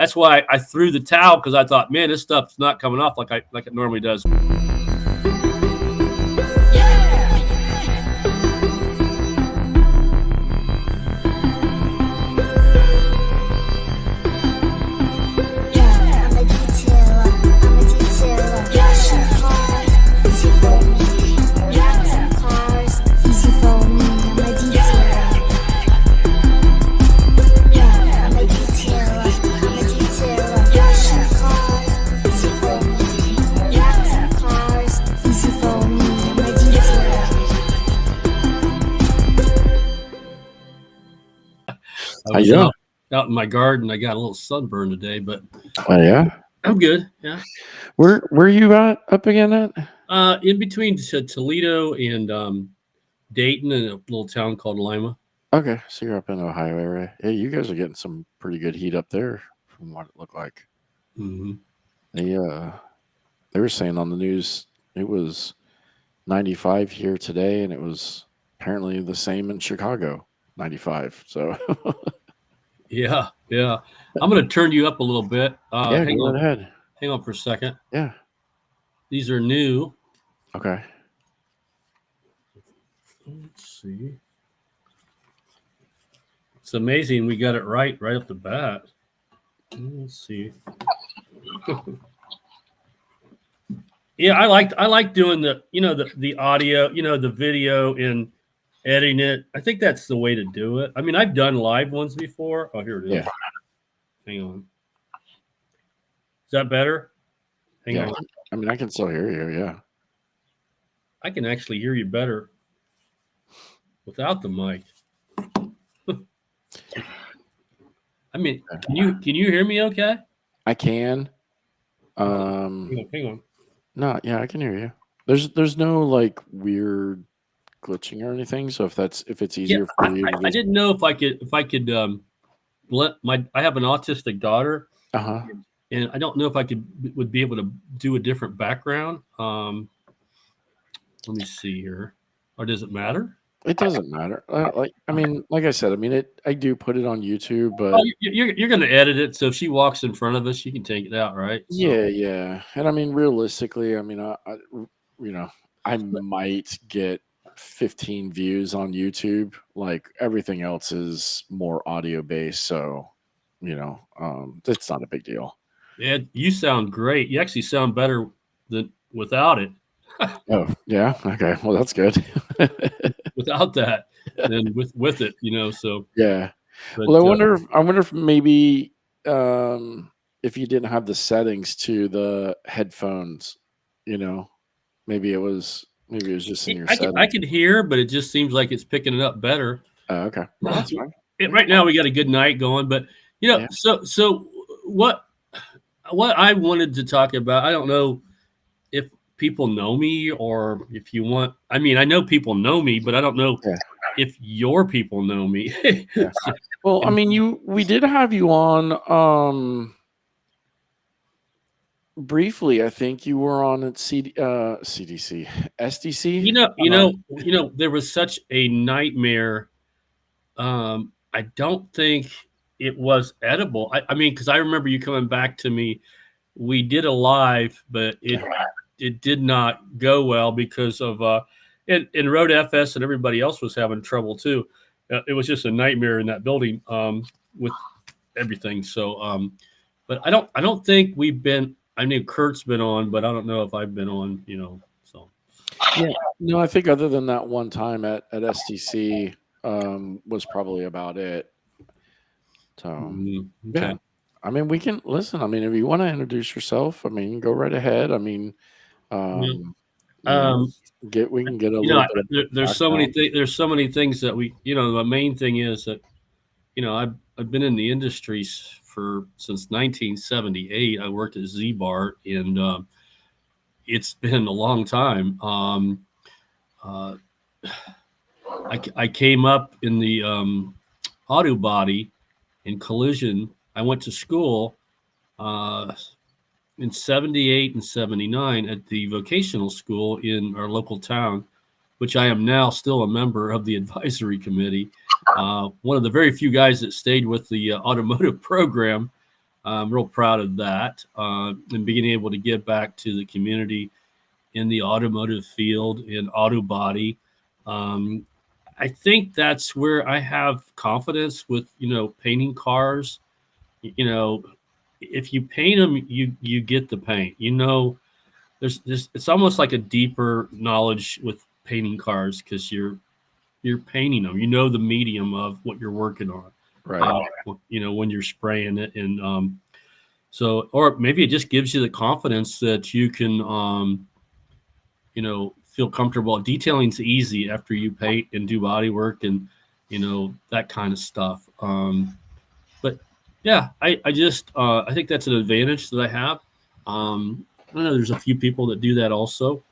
that's why I threw the towel, because I thought, man, this stuff's not coming off like it normally does. I was out in my garden. I got a little sunburn today, but I'm good. Yeah. Where are you up again at? In between Toledo and Dayton, and a little town called Lima. Okay, so you're up in the Ohio area. Yeah, you guys are getting some pretty good heat up there, from what it looked like. Mm-hmm. They were saying on the news it was 95 here today, and it was apparently the same in Chicago, 95. So yeah. I'm going to turn you up a little bit. yeah, hang go on. ahead. Hang on for a second. Yeah. These are new. Okay. Let's see. It's amazing we got it right off the bat. Let's see. Yeah, I like doing the audio, the video and editing it. I think that's the way to do it. I mean, I've done live ones before. Oh, here it is. Yeah. Hang on. Is that better? Hang on. I mean, I can still hear you. Yeah. I can actually hear you better without the mic. I mean, can you hear me okay? I can. Hang on. No, yeah, I can hear you. There's no like weird glitching or anything. So if it's easier for you, I didn't know if I could I have an autistic daughter. And I don't know if I would be able to do a different background. Let me see here. Or does it matter? It doesn't matter. Like I said, I do put it on YouTube, but you're going to edit it. So if she walks in front of us, you can take it out, right? So. Yeah. And I mean, realistically, I might get 15 views on YouTube. Like everything else is more audio based, so it's not a big deal. Yeah, you sound great. You actually sound better than without it. Oh, yeah. Okay. Well, that's good. Without that, than with it, so. Yeah. But, well, I wonder if maybe if you didn't have the settings to the headphones, maybe it was just in your settings. I can hear, but it just seems like it's picking it up better. Oh, okay. Well, that's fine. Right now we got a good night going, but so what I wanted to talk about, I don't know if people know me or if you want. I mean, I know people know me, but I don't know if your people know me. Yeah. Well, I mean, we did have you on briefly. I think you were on at CDC, SDC. There was such a nightmare. I don't think it was edible. I mean, because I remember you coming back to me. We did a live, but it did not go well because of and Road FS and everybody else was having trouble too. It was just a nightmare in that building with everything. So, but I don't think we've been. I mean, Kurt's been on, but I don't know if I've been on. So. Yeah, no, I think other than that one time at STC was probably about it. So yeah, I mean, we can listen. I mean, if you want to introduce yourself, I mean, go right ahead. I mean, we can get a little bit. There's so many things. There's so many things that we. The main thing is that, I've been in the industry since 1978. I worked at Z-Bar, and it's been a long time. I came up in the auto body and collision. I went to school in 78 and 79 at the vocational school in our local town, which I am now still a member of the advisory committee. One of the very few guys that stayed with the automotive program. I'm real proud of that, and being able to give back to the community in the automotive field in auto body. Um, I think that's where I have confidence with, painting cars. You know, if you paint them, you get the paint. There's it's almost like a deeper knowledge with painting cars because you're painting them. You know the medium of what you're working on. Right. When you're spraying it, and so, or maybe it just gives you the confidence that you can, feel comfortable. Detailing's easy after you paint and do body work and that kind of stuff. But yeah, I think that's an advantage that I have. I know there's a few people that do that also.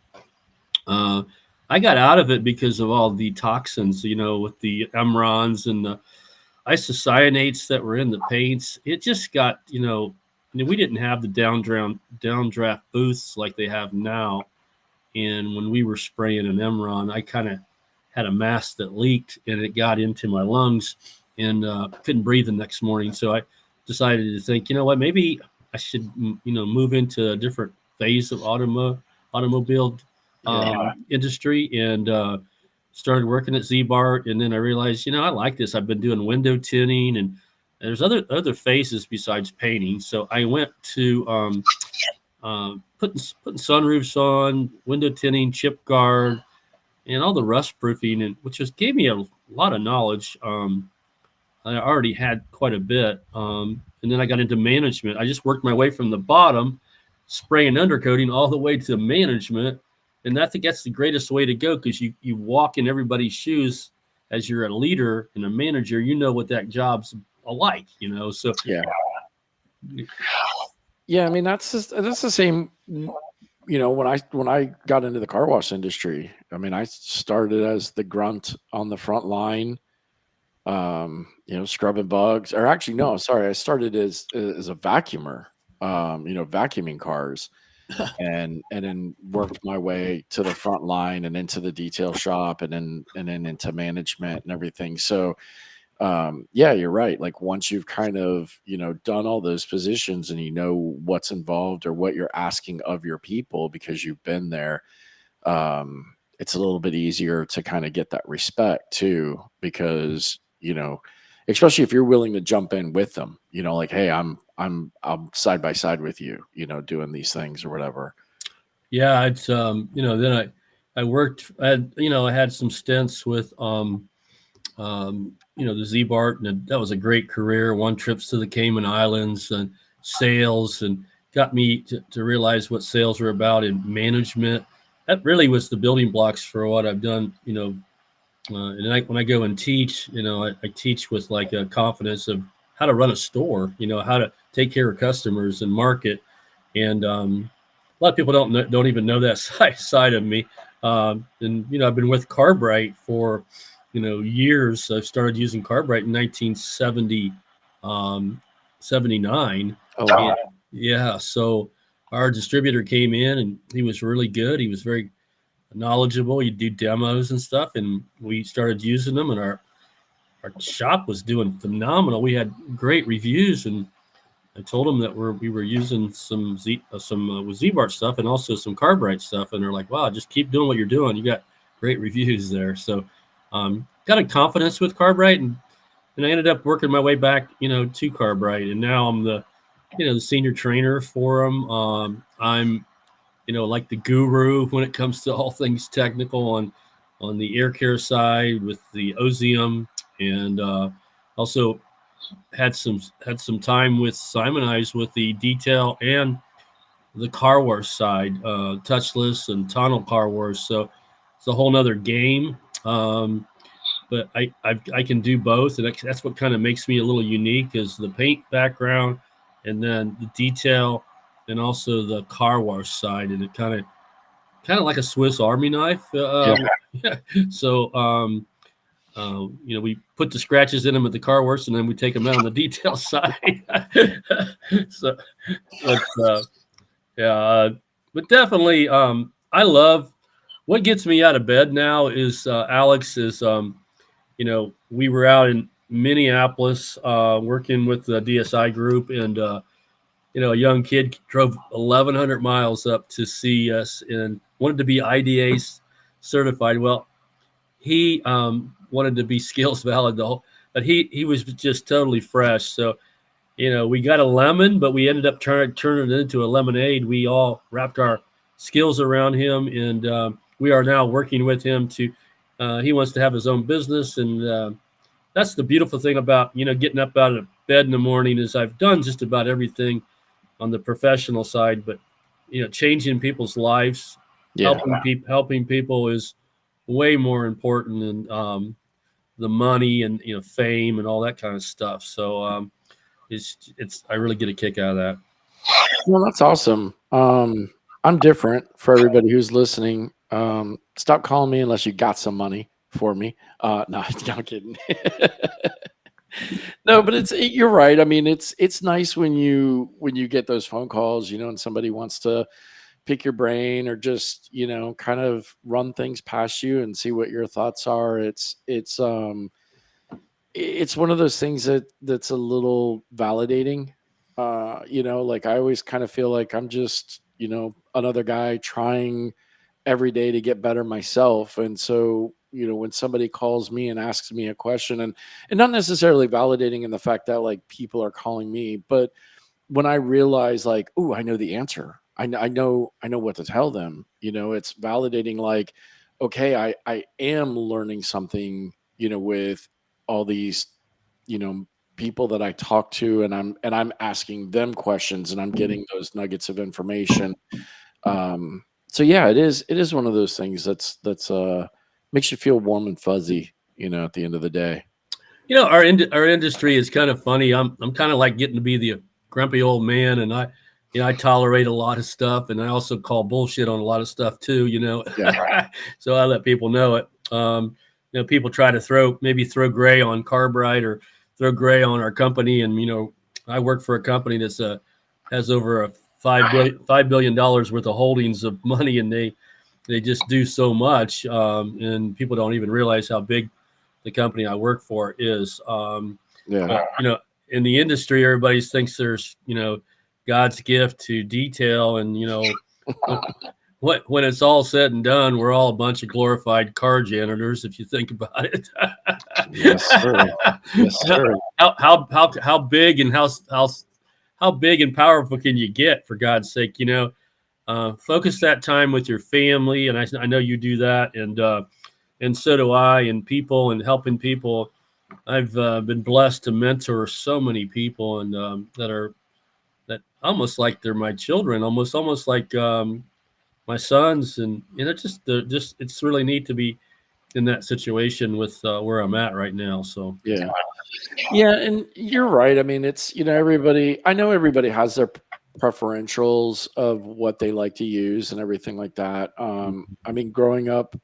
Uh, I got out of it because of all the toxins, with the emrons and the isocyanates that were in the paints. It just got, I mean, we didn't have the downdraft booths like they have now. And when we were spraying an Emron, I kind of had a mask that leaked and it got into my lungs and couldn't breathe the next morning. So I decided to think, what, maybe I should, move into a different phase of automobile industry, and started working at Z-Bart. And then I realized, I like this. I've been doing window tinting, and there's other phases besides painting. So I went to putting sunroofs on, window tinting, chip guard, and all the rust proofing, and which just gave me a lot of knowledge. I already had quite a bit, and then I got into management. I just worked my way from the bottom, spraying undercoating, all the way to management, and I think that's the greatest way to go because you walk in everybody's shoes as you're a leader and a manager. You know what that job's alike, So yeah, I mean that's the same. When I got into the car wash industry, I mean I started as the grunt on the front line, scrubbing bugs. Or actually, no, sorry, I started as a vacuumer, vacuuming cars, and then worked my way to the front line and into the detail shop, and then into management and everything. So yeah, you're right. Like once you've kind of done all those positions and you know what's involved or what you're asking of your people because you've been there, it's a little bit easier to kind of get that respect too, because especially if you're willing to jump in with them, like, hey, I'm side by side with you, doing these things or whatever. Yeah, it's then I worked. I had some stints with the Z-Bart, and that was a great career. Won trips to the Cayman Islands and sales, and got me to realize what sales were about in management. That really was the building blocks for what I've done. And when I go and teach, I teach with like a confidence of how to run a store. How to take care of customers and market. And a lot of people don't even know that side of me. And I've been with Carbright for years. I started using Carbright in 1970, 79. Oh, wow. Yeah, so our distributor came in and he was really good. He was very knowledgeable. He'd do demos and stuff, and we started using them, and our shop was doing phenomenal. We had great reviews, and I told them that we were using some with Z-Bart stuff and also some Carbright stuff, and they're like, "Wow, just keep doing what you're doing. You got great reviews there." So, got a confidence with Carbright, and I ended up working my way back, to Carbright, and now I'm the senior trainer for them. I'm, like the guru when it comes to all things technical on the air care side with the Ozium, and also had some time with Simonize with the detail and the car wash side, touchless and tunnel car wash. So it's a whole nother game. But I can do both, and that's what kind of makes me a little unique is the paint background, and then the detail, and also the car wash side, and it kind of like a Swiss Army knife. Yeah. So we put the scratches in them at the car wash, and then we take them out on the detail side. So, but yeah, but definitely, I love what gets me out of bed now is Alex is we were out in Minneapolis working with the DSI group, and a young kid drove 1,100 miles up to see us and wanted to be IDA certified. Well, he wanted to be skills valid, though, but he was just totally fresh. So, we got a lemon, but we ended up turning it into a lemonade. We all wrapped our skills around him, and we are now working with him to. He wants to have his own business, and that's the beautiful thing about getting up out of bed in the morning. Is I've done just about everything on the professional side, but changing people's lives, helping people is way more important than the money and fame and all that kind of stuff. So it's I really get a kick out of that. Well, that's awesome. I'm different for everybody who's listening. Stop calling me unless you got some money for me. No, I'm kidding. No, but you're right. I mean, it's nice when you get those phone calls, and somebody wants to pick your brain or just, kind of run things past you and see what your thoughts are. It's one of those things that's a little validating. Like I always kind of feel like I'm just, another guy trying every day to get better myself. And so, when somebody calls me and asks me a question and not necessarily validating in the fact that like people are calling me, but when I realize like, oh, I know the answer. I know what to tell them. It's validating like, okay, I am learning something, with all these, you know, people that I talk to and I'm asking them questions and I'm getting those nuggets of information. So yeah, it is one of those things that's makes you feel warm and fuzzy, at the end of the day. Our industry is kind of funny. I'm kind of like getting to be the grumpy old man, and I tolerate a lot of stuff, and I also call bullshit on a lot of stuff too. Yeah. So I let people know it. People try to throw gray on Carbright or throw gray on our company, and I work for a company that's has over a $5 billion worth of holdings of money, and they just do so much, and people don't even realize how big the company I work for is. Yeah. But, in the industry, everybody thinks there's, God's gift to detail. And, when it's all said and done, we're all a bunch of glorified car janitors, if you think about it. Yes, sir. Yes, sir. How big and how big and powerful can you get, for God's sake? Focus that time with your family, and I know you do that, and so do I, and people and helping people. I've been blessed to mentor so many people, and that almost like they're my children, almost like my sons, and just it's really neat to be in that situation with where I'm at right now. So Yeah. Yeah, and you're right. I mean, it's, I know everybody has their preferentials of what they like to use and everything like that. I mean, growing up,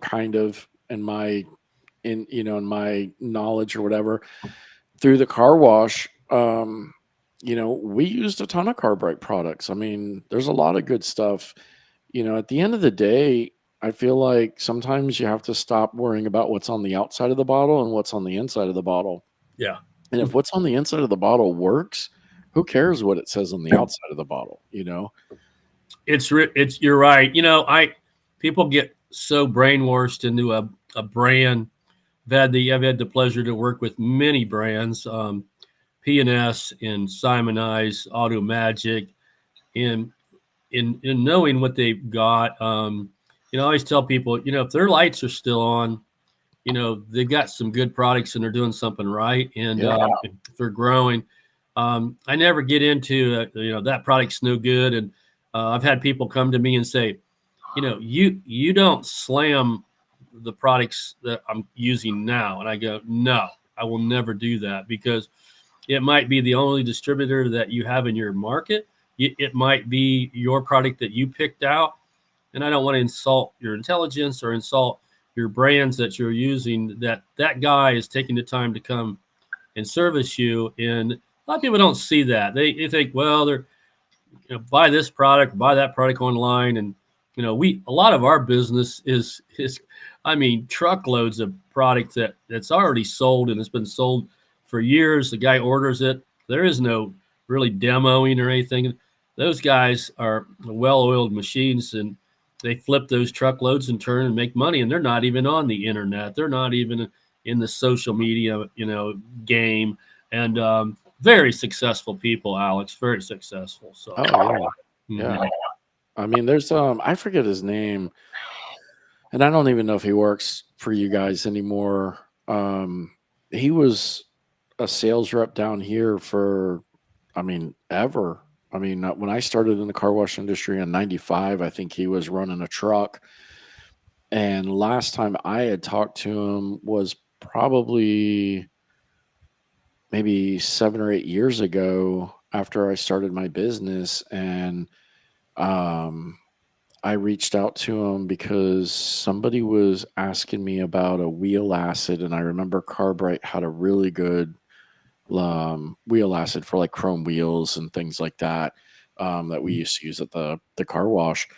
kind of in my knowledge or whatever, through the car wash, we used a ton of Carbright products. I mean, there's a lot of good stuff. At the end of the day, I feel like sometimes you have to stop worrying about what's on the outside of the bottle and what's on the inside of the bottle. yeah, And if what's on the inside of the bottle works, who cares what it says on the outside of the bottle, it's you're right. I people get so brainwashed into a brand. I've had the pleasure to work with many brands, P&S and Simonize, Auto Magic, and in knowing what they've got. I always tell people, if their lights are still on, they've got some good products and they're doing something right. And Yeah. if they're growing, I never get into that product's no good. And I've had people come to me and say, you don't slam the products that I'm using now. And I go, no, I will never do that, because it might be the only distributor that you have in your market. It might be your product that you picked out. And I don't want to insult your intelligence or insult your brands that you're using, that guy is taking the time to come and service you. And a lot of people don't see that. They think, well, they're, buy this product, buy that product online. And, a lot of our business is, I mean, truckloads of product that's already sold and it's been sold for years. The guy orders it. There is no really demoing or anything. Those guys are well-oiled machines, and they flip those truckloads and turn and make money. And they're not even on the internet. They're not even in the social media, game. And very successful people, Alex. Very successful. So, Oh yeah, yeah. I mean, there's I forget his name, and I don't even know if he works for you guys anymore. He was a sales rep down here for, I mean, ever. I mean, when I started in the car wash industry in '95, I think he was running a truck. And last time I had talked to him was probably maybe 7 or 8 years ago after I started my business. And um, I reached out to him because somebody was asking me about a wheel acid. And I remember Carbright had a really good wheel acid for like chrome wheels and things like that, that we used to use at the car wash.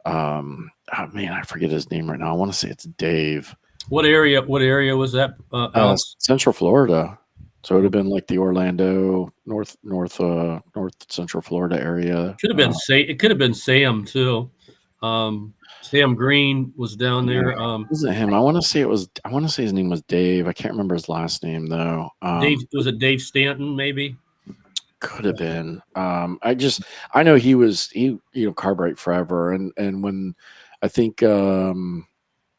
Oh man, I forget his name right now. I want to say it's Dave. What area? What area was that, Alex? Central Florida. So it would have been like the Orlando, North Central Florida area. Could have been It could have been Sam too. Sam Green was down Yeah, there. wasn't him. I want to say it was. I want to say his name was Dave. I can't remember his last name though. Dave, was it Dave Stanton? Maybe. Could have been. I know Carbright forever, and when I think,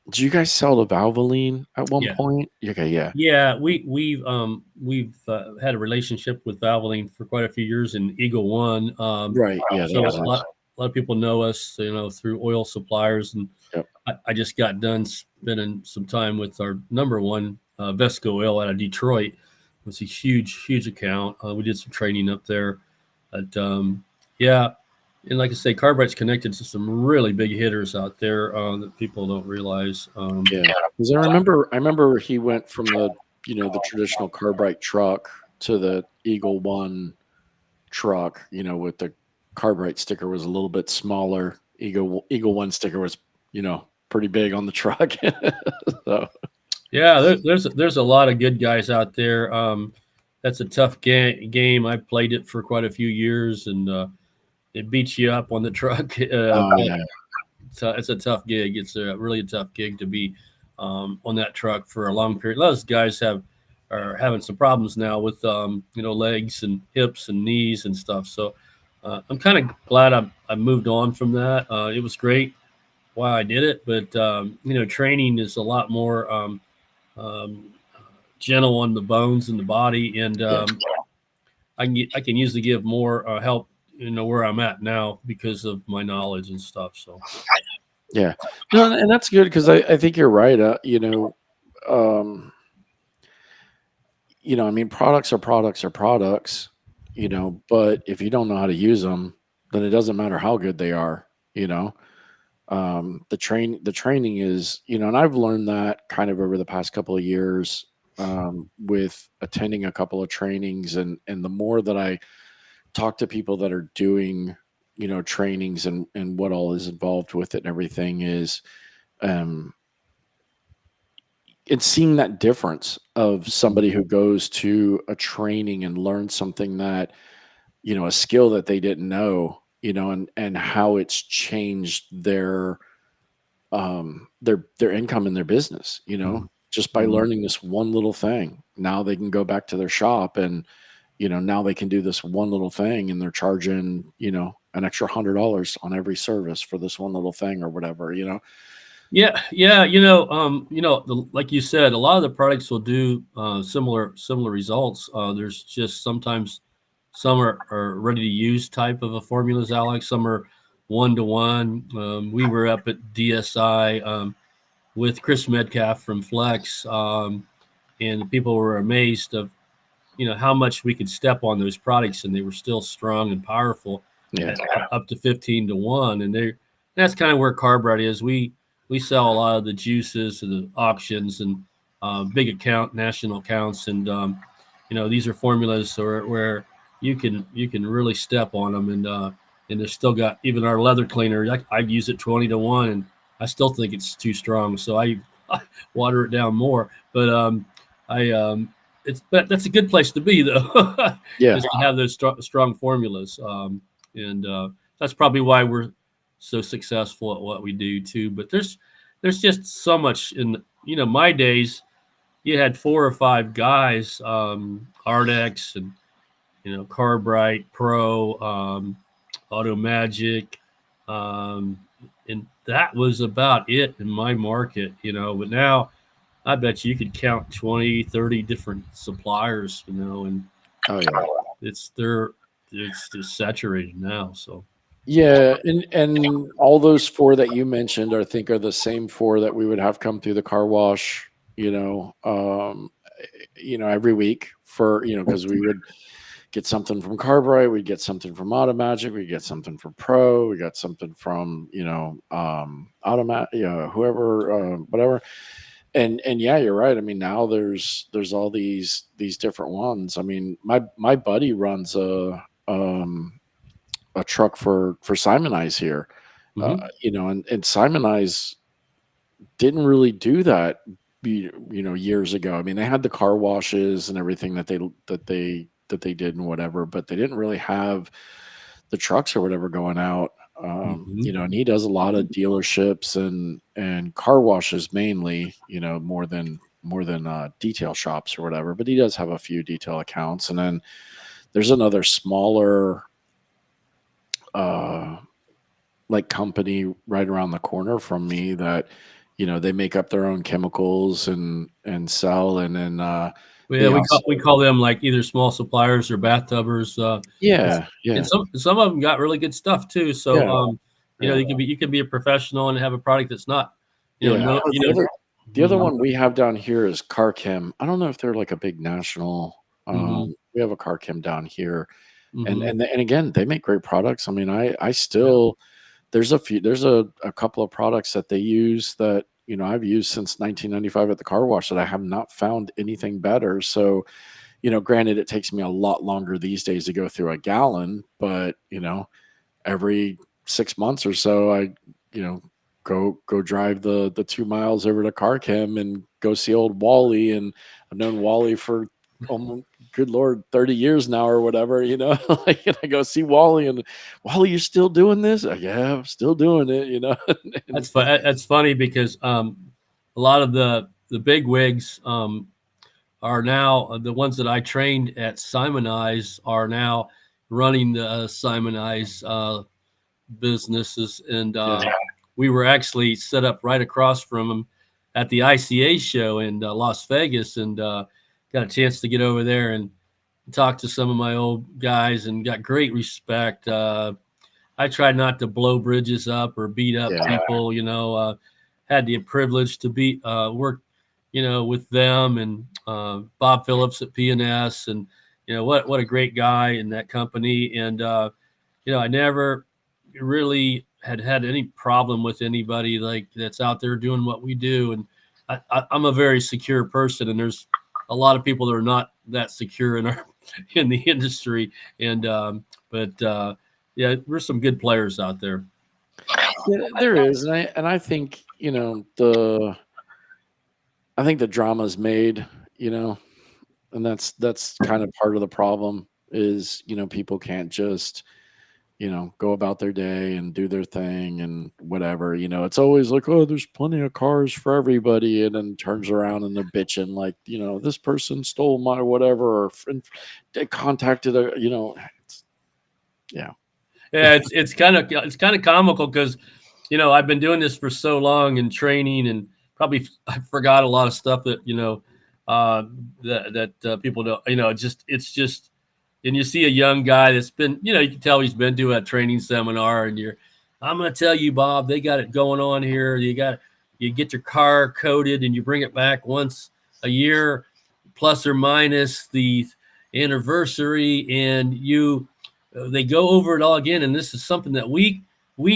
did you guys sell to Valvoline at one Yeah. point? Okay, yeah. Yeah, we've had a relationship with Valvoline for quite a few years in Eagle One. Right, yeah, that So was a us. lot of people know us, through oil suppliers, and Yep. I just got done spending some time with our number one, Vesco Oil out of Detroit. It was a huge account. We did some training up there, but yeah, and like I say, Carbright's connected to some really big hitters out there that people don't realize. Yeah, because I remember he went from the traditional Carbright truck to the Eagle One truck, with the Carbright sticker was a little bit smaller. Eagle One sticker was, pretty big on the truck. So, Yeah, there's a lot of good guys out there. That's a tough game. I played it for quite a few years, and it beats you up on the truck. But yeah, it's a tough gig. It's a really a tough gig to be on that truck for a long period. A lot of those guys are having some problems now with legs and hips and knees and stuff. So I'm kind of glad I moved on from that. It was great while I did it, but training is a lot more. Um, Gentle on the bones and the body, and yeah. I can usually give more help, where I'm at now because of my knowledge and stuff. So Yeah. No, and that's good because I think you're right. Um, I mean, products are products, but if you don't know how to use them, then it doesn't matter how good they are, you know. The training is, and I've learned that kind of over the past couple of years, with attending a couple of trainings, and the more that I talk to people that are doing, trainings and what all is involved with it and everything is, um, it's seeing that difference of somebody who goes to a training and learns something that, a skill that they didn't know, and how it's changed their income and their business, mhm. just by Mhm. learning this one little thing. Now they can go back to their shop and, now they can do this one little thing and they're charging, an extra $100 on every service for this one little thing or whatever. Yeah. Like you said, a lot of the products will do similar results. There's just sometimes some are ready to use type of a formulas, Alex. Some are 1-to-1. We were up at DSI with Chris Metcalf from Flex, and people were amazed of how much we could step on those products, and they were still strong and powerful, Yeah. at up to 15-to-1. And that's kind of where Carbright is. We sell a lot of the juices and the auctions and big account national accounts, and these are formulas where you can really step on them, and they're still got, even our leather cleaner. I use it 20-to-1, and I still think it's too strong, so I water it down more. But I that's a good place to be though, Yeah. is to have those strong formulas, and that's probably why we're so successful at what we do too. But there's just so much in my days. You had 4 or 5 guys, Ardex and Carbright Pro, Auto Magic, um, and that was about it in my market. But now I bet you could count 20, 30 different suppliers, and Oh yeah. it's just saturated now. So Yeah, and all those 4 that you mentioned, I think, are the same 4 that we would have come through the car wash, every week for, because we would get something from Carbright, we'd get something from Automagic, we'd get something from Pro, we got something from, Automat, whoever, whatever. And yeah, you're right. I mean, now there's all these different ones. I mean, my buddy runs a truck for Simon Eyes here, mm-hmm. and Simon Eyes didn't really do that, years ago. I mean, they had the car washes and everything that they did and whatever, but they didn't really have the trucks or whatever going out. Mm-hmm. And he does a lot of dealerships and car washes mainly, more than detail shops or whatever. But he does have a few detail accounts, and then there's another smaller uh like company right around the corner from me that they make up their own chemicals and sell, and then Well, yeah, they we also call them like either small suppliers or bathtubers. yeah, And yeah, some of them got really good stuff too. So yeah, yeah, you can be a professional and have a product that's not, yeah. no, The other mhm, one we have down here is Car Chem. I don't know if they're like a big national. mhm, We have a Car Chem down here, and mhm, and again, they make great products. I mean, I yeah, still there's a couple of products that they use that I've used since 1995 at the car wash that I have not found anything better. So, granted, it takes me a lot longer these days to go through a gallon, but every 6 months or so, I you know go drive the 2 miles over to Carchem and go see old Wally, and I've known Wally for almost, good Lord, 30 years now or whatever. Like, and I go see Wally, and Wally, you're still doing this? Yeah, I'm still doing it. And that's funny because a lot of the big wigs are now the ones that I trained at Simon Eyes are now running the Simon Eyes businesses, and yeah, we were actually set up right across from them at the ICA show in Las Vegas, and got a chance to get over there and talk to some of my old guys, and got great respect. I tried not to blow bridges up or beat up yeah, people. Had the privilege to be work, with them and Bob Phillips at PNS, and what a great guy in that company, and I never really had any problem with anybody like that's out there doing what we do, and I'm a very secure person, and there's a lot of people that are not that secure in the industry, and but yeah, there's some good players out there. yeah, there is, and I think the drama is made, and that's kind of part of the problem is people can't just go about their day and do their thing and whatever. It's always like, oh, there's plenty of cars for everybody, and then turns around and they're bitching like, this person stole my whatever, or they contacted it's, yeah, Yeah, it's kind of comical because I've been doing this for so long and training, and probably I forgot a lot of stuff that uh, that people don't. It's just, and you see a young guy that's been, you can tell he's been to a training seminar, and I'm going to tell you, Bob, they got it going on here. You get your car coated, and you bring it back once a year, plus or minus the anniversary, and they go over it all again, and this is something that we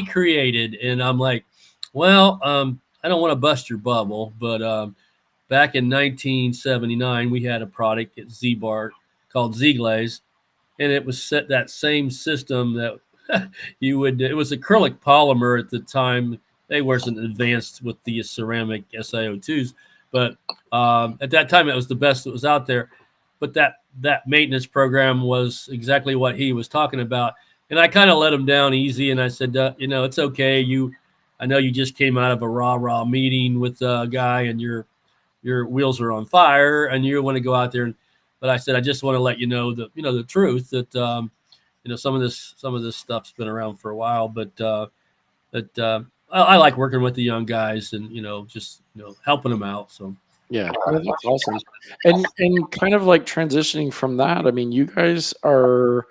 created. And I'm like, well, I don't want to bust your bubble, but back in 1979, we had a product at Z-Bar called Z-Glaze, and it was set that same system that it was acrylic polymer at the time. They wasn't advanced with the ceramic SiO2s, but at that time it was the best that was out there. but that maintenance program was exactly what he was talking about. And I kind of let him down easy, and I said, it's okay. I know you just came out of a rah meeting with a guy, and your wheels are on fire, and you want to go out there. But I said, I just want to let you know the truth that some of this stuff's been around for a while, but I like working with the young guys and just helping them out. So yeah, that's awesome. And kind of like transitioning from that, I mean, you guys are,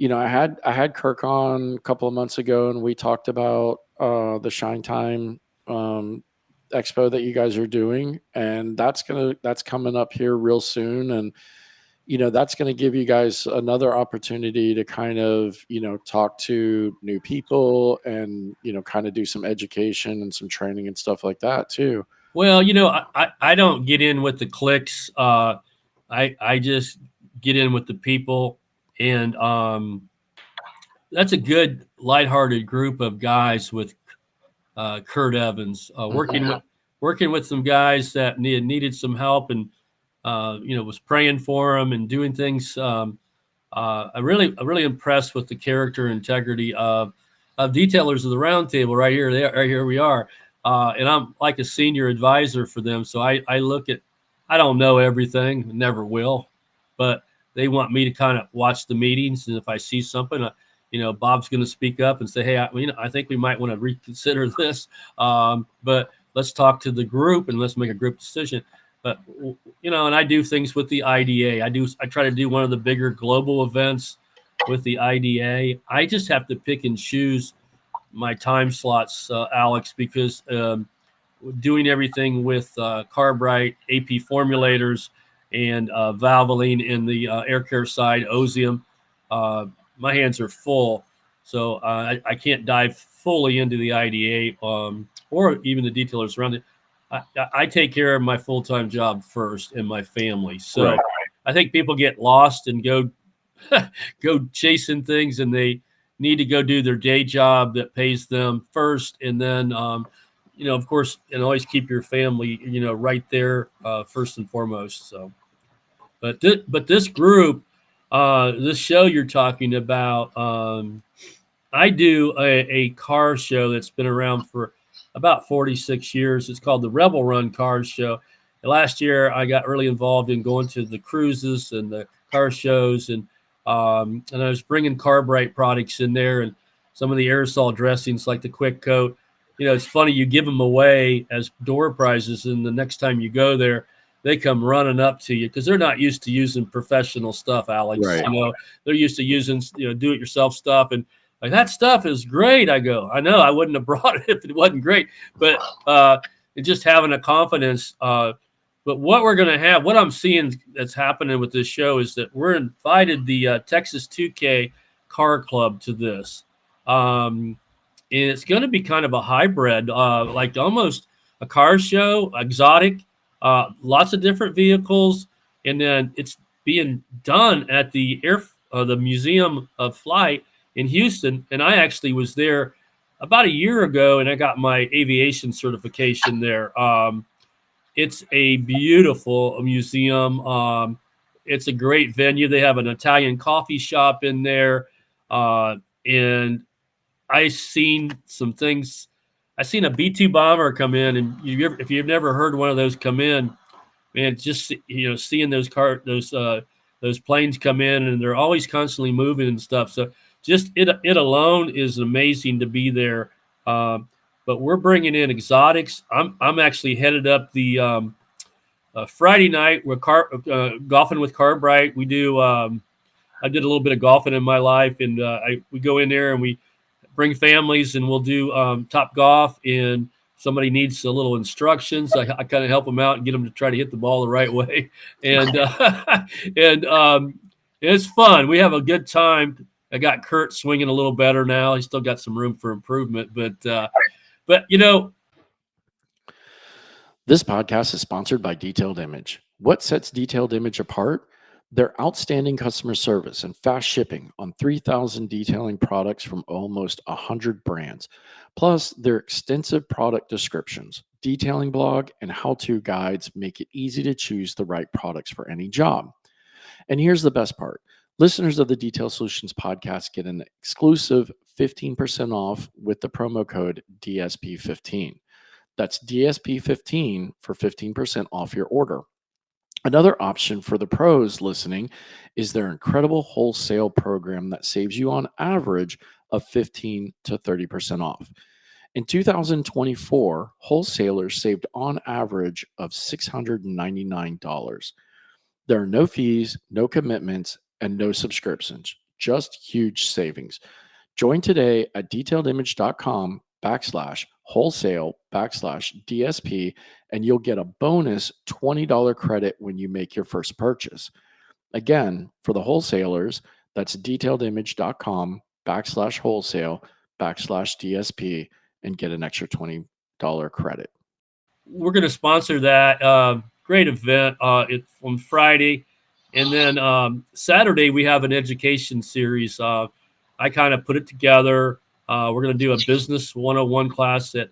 I had Kirk on a couple of months ago, and we talked about the Shine Time Expo that you guys are doing, and that's coming up here real soon, and that's going to give you guys another opportunity to kind of talk to new people and kind of do some education and some training and stuff like that too. Well, I don't get in with the clicks. I just get in with the people, and that's a good lighthearted group of guys with Kurt Evans working with some guys that needed some help, and was praying for them and doing things. I'm really impressed with the character and integrity of detailers of the roundtable right here. Right here we are, and I'm like a senior advisor for them. So I look at, I don't know everything, never will, but they want me to kind of watch the meetings, and if I see something, Bob's going to speak up and say, hey, I think we might want to reconsider this, but let's talk to the group and let's make a group decision. But and I do things with the IDA. I try to do one of the bigger global events with the IDA. I just have to pick and choose my time slots, Alex, because doing everything with Carbright, AP formulators, and Valvoline in the air care side, Osium, my hands are full. So I can't dive fully into the IDA or even the detailers around it. I take care of my full-time job first and my family. So right. I think people get lost and go chasing things, and they need to go do their day job that pays them first. And then, of course, and always keep your family, right there first and foremost. So, but this group, this show you're talking about, I do a car show that's been around for about 46 years. It's called the Rebel Run Cars Show. And last year, I got really involved in going to the cruises and the car shows, and I was bringing Carbright products in there and some of the aerosol dressings like the Quick Coat. It's funny, you give them away as door prizes, and the next time you go there, they come running up to you because they're not used to using professional stuff, Alex. Right. They're used to using do-it-yourself stuff, and like, that stuff is great. I go, I know I wouldn't have brought it if it wasn't great, but just having a confidence. But what we're going to have, what I'm seeing that's happening with this show is that we're invited the Texas 2K Car Club to this. And it's going to be kind of a hybrid, like almost a car show, exotic, lots of different vehicles. And then it's being done at the Museum of Flight in Houston, and I actually was there about a year ago, and I got my aviation certification there. It's a beautiful museum. It's a great venue. They have an Italian coffee shop in there, and I seen some things. I seen a B-2 bomber come in, and if you've never heard one of those come in, man, just seeing those planes come in, and they're always constantly moving and stuff. So just it alone is amazing to be there. But we're bringing in exotics. I'm actually headed up the Friday night. We're golfing with Carbright. We do. I did a little bit of golfing in my life, and we go in there and we bring families, and we'll do Top Golf. And somebody needs a little instructions, I kind of help them out and get them to try to hit the ball the right way. And it's fun. We have a good time. I got Kurt swinging a little better now. He's still got some room for improvement, but This podcast is sponsored by Detailed Image. What sets Detailed Image apart? Their outstanding customer service and fast shipping on 3,000 detailing products from almost 100 brands, plus their extensive product descriptions, detailing blog, and how-to guides make it easy to choose the right products for any job. And here's the best part. Listeners of the Detail Solutions podcast get an exclusive 15% off with the promo code DSP15. That's DSP15 for 15% off your order. Another option for the pros listening is their incredible wholesale program that saves you on average of 15 to 30% off. In 2024, wholesalers saved on average of $699. There are no fees, no commitments, and no subscriptions, just huge savings. Join today at detailedimage.com/wholesale/DSP, and you'll get a bonus $20 credit when you make your first purchase. Again, for the wholesalers, that's detailedimage.com/wholesale/DSP and get an extra $20 credit. We're going to sponsor that. Great event. It's on Friday. And then Saturday, we have an education series. I kind of put it together. We're going to do a business 101 class at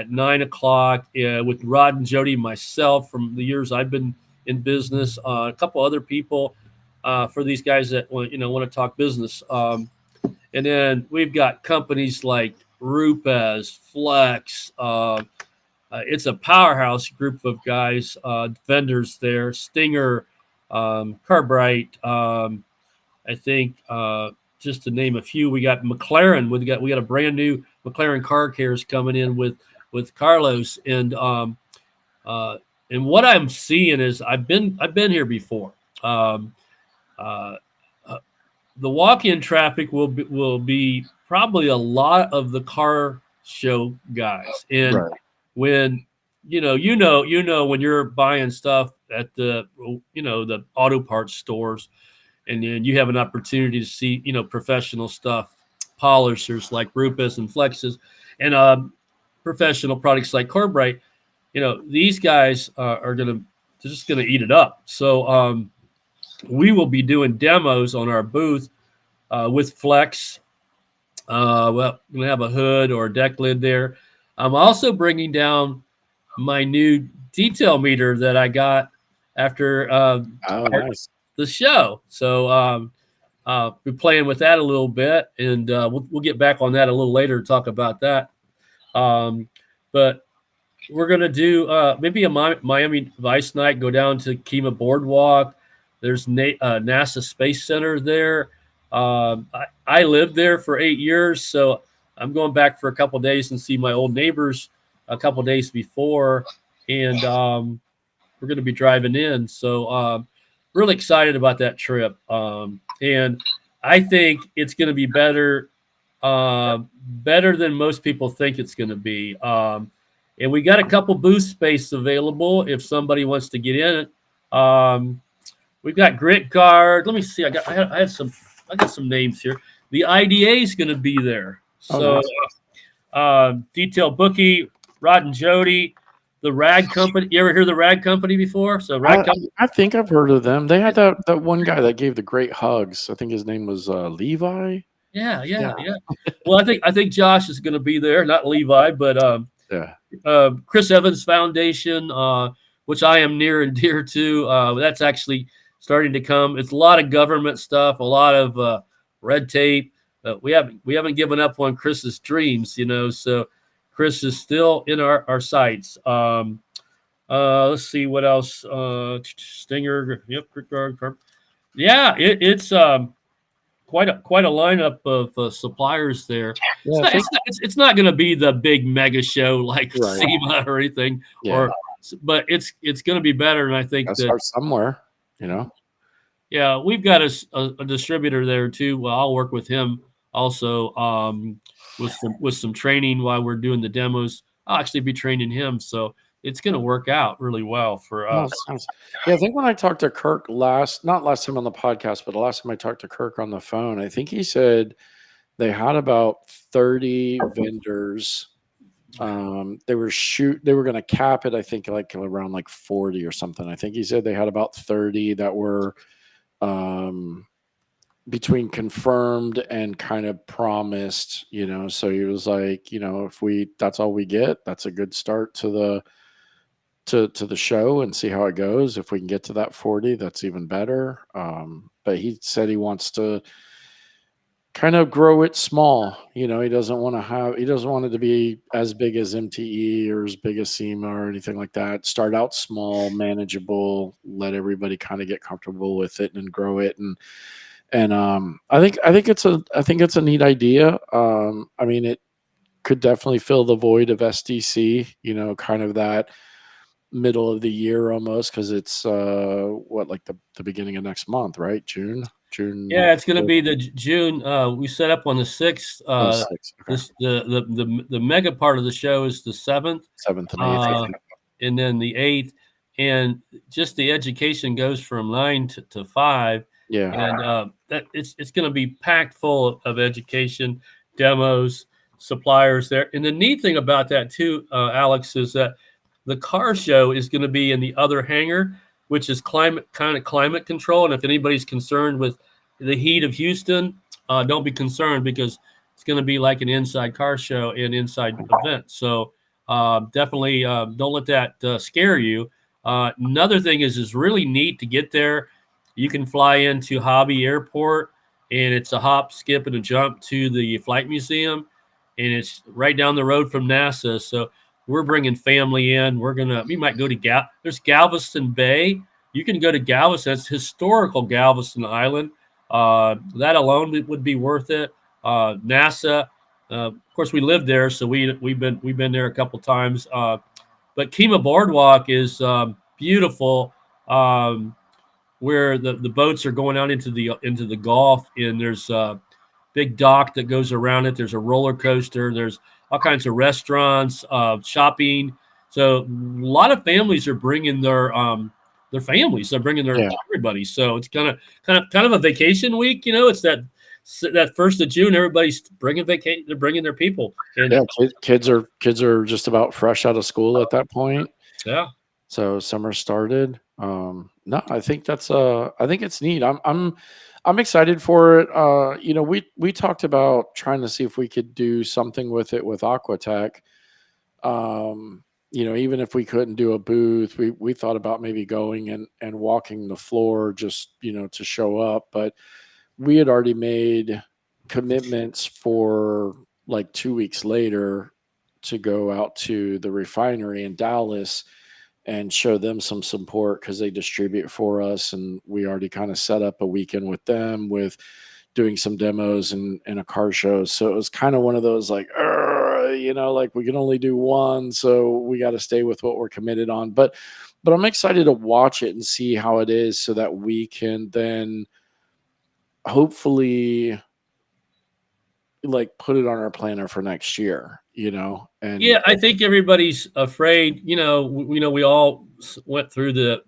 9 o'clock with Rod and Jody, myself, from the years I've been in business, a couple other people for these guys that want to talk business. And then we've got companies like Rupes, Flex. It's a powerhouse group of guys, vendors there. Stinger, Carbright. I think just to name a few, we got McLaren. We got a brand new McLaren car cares coming in with Carlos, and what I'm seeing is I've been here before. The walk-in traffic will be probably a lot of the car show guys, and Right. when you know when you're buying stuff at the the auto parts stores, and then you have an opportunity to see professional stuff, polishers like Rupes and Flexes, and professional products like Corbright. These guys are just gonna eat it up. So we will be doing demos on our booth with Flex. Well, we're gonna have a hood or a deck lid there. I'm also bringing down my new detail meter that I got after Nice. the show. So we're playing with that a little bit, and we'll get back on that a little later to talk about that. But we're gonna do maybe a Miami Vice night. Go down to Kima Boardwalk. There's NASA Space Center there. I lived there for 8 years, so I'm going back for a couple of days and see my old neighbors a couple of days before, and we're going to be driving in. So really excited about that trip, and I think it's going to be better than most people think it's going to be. And we got a couple booth space available if somebody wants to get in it. We've got Grit Guard. Let me see. I got some names here. The IDA is going to be there. So nice. Detail Bookie, Rod and Jody, the Rag Company. You ever hear the Rag Company before? So Rag Company. I think I've heard of them. They had that one guy that gave the great hugs. I think his name was Levi. Yeah. Well, I think Josh is going to be there, not Levi, but Chris Evans Foundation, which I am near and dear to. That's actually starting to come. It's a lot of government stuff, a lot of red tape. We haven't given up on Chris's dreams, So Chris is still in our sights. Let's see what else. Stinger, yep, yeah, it's quite a lineup of suppliers there. Yeah, it's not going to be the big mega show like SEMA or anything, but it's going to be better. And I think that start somewhere, Yeah, we've got a distributor there too. Well, I'll work with him also with some training while we're doing the demos. I'll actually be training him, so it's going to work out really well for us. Nice. Yeah, I think when I talked to Kirk not last time on the podcast, but the last time I talked to Kirk on the phone, I think he said they had about 30 vendors. They were going to cap it, I think, like around like 40 or something. I think he said they had about 30 that were between confirmed and kind of promised, so he was like, if that's all we get, that's a good start to to the show and see how it goes. If we can get to that 40, that's even better. But he said he wants to kind of grow it small. He doesn't want it to be as big as MTE or as big as SEMA or anything like that. Start out small, manageable, let everybody kind of get comfortable with it and grow it. And I think it's a neat idea. I mean, it could definitely fill the void of SDC, kind of that middle of the year almost, because it's like the beginning of next month, right? June Yeah, it's going to be the June. We set up on the 6th. 6th. Okay. The mega part of the show is the 7th, 7th and 8th. and then the 8th, and just the education goes from 9 to 5. Yeah. And that it's going to be packed full of education, demos, suppliers there. And the neat thing about that too, Alex, is that the car show is going to be in the other hangar, which is climate control. And if anybody's concerned with the heat of Houston, don't be concerned, because it's going to be like an inside car show and inside event. So definitely don't let that scare you. Another thing is really neat to get there. You can fly into Hobby Airport, and it's a hop, skip, and a jump to the Flight Museum, and it's right down the road from NASA. So we're bringing family in. We might go to there's Galveston Bay. You can go to Galveston. It's historical Galveston Island. That alone would be worth it. NASA, of course, we lived there, so we've been there a couple times. But Kima Boardwalk is beautiful, where the boats are going out into the Gulf, and there's a big dock that goes around it. There's a roller coaster. There's all kinds of restaurants, shopping. So a lot of families are bringing their families. They're bringing everybody. So it's kind of a vacation week. It's that 1st of June. Everybody's bringing vacation. They're bringing their people. And kids are just about fresh out of school at that point. Yeah. So summer started. No, I think it's neat. I'm excited for it. We talked about trying to see if we could do something with it with Aquatech. Even if we couldn't do a booth, we thought about maybe going and walking the floor just, to show up. But we had already made commitments for like 2 weeks later to go out to the refinery in Dallas and show them some support, because they distribute for us. And we already kind of set up a weekend with them with doing some demos and a car show. So it was kind of one of those like, like we can only do one. So we got to stay with what we're committed on. But I'm excited to watch it and see how it is, so that we can then hopefully like put it on our planner for next year, and yeah, I think everybody's afraid. We all went through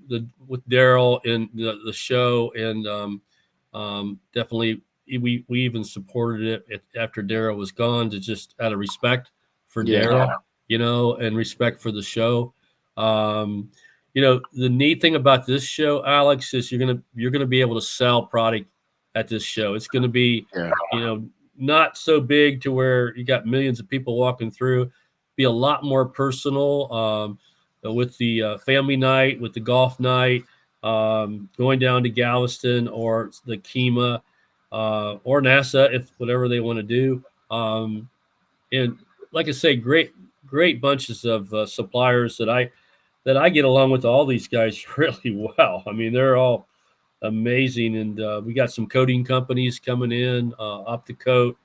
with Daryl and the show, and definitely we even supported it after Daryl was gone, to just out of respect for Daryl, and respect for the show. The neat thing about this show, Alex, is you're gonna be able to sell product at this show. It's gonna be not so big to where you got millions of people walking through. Be a lot more personal, with the family night, with the golf night, going down to Galveston or the Kima, or NASA, if whatever they want to do. And like I say, great bunches of suppliers that I get along with all these guys really well. I mean, they're all amazing, and we got some coating companies coming in. Opticoat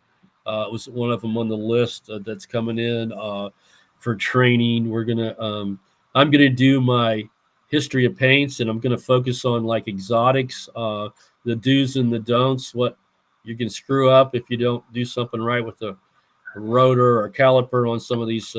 was one of them on the list that's coming in for training. I'm gonna do my history of paints, and I'm gonna focus on like exotics, the do's and the don'ts, what you can screw up if you don't do something right with the rotor or caliper on some of these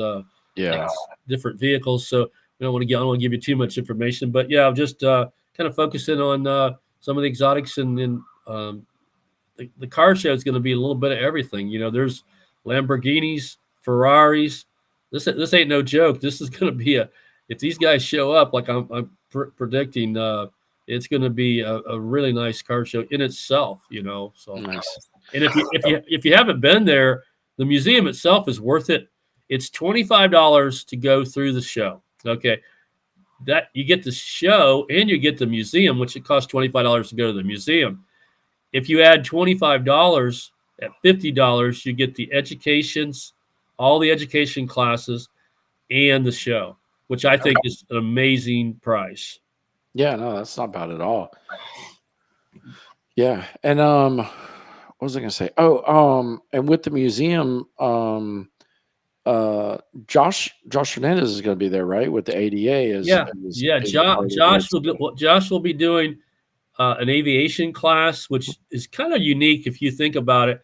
different vehicles. So I don't want to give you too much information, but yeah, I'm just kind of focusing on some of the exotics, and the car show is going to be a little bit of everything. There's Lamborghinis, Ferraris. This ain't no joke. This is going to be if these guys show up like I'm predicting, it's going to be a really nice car show in itself. So nice. And if you haven't been there, the museum itself is worth it. It's $25 to go through the show. Okay. that you get the show and you get the museum, which it costs $25 to go to the museum. If you add $25 at $50, you get the educations, all the education classes, and the show, which I think is an amazing price. Yeah, no, that's not bad at all. Yeah, and what was I gonna say? Oh, and with the museum, Josh Hernandez is going to be there, right? With the ADA as Yeah, as yeah. being part of it. Josh will be doing an aviation class, which is kind of unique if you think about it.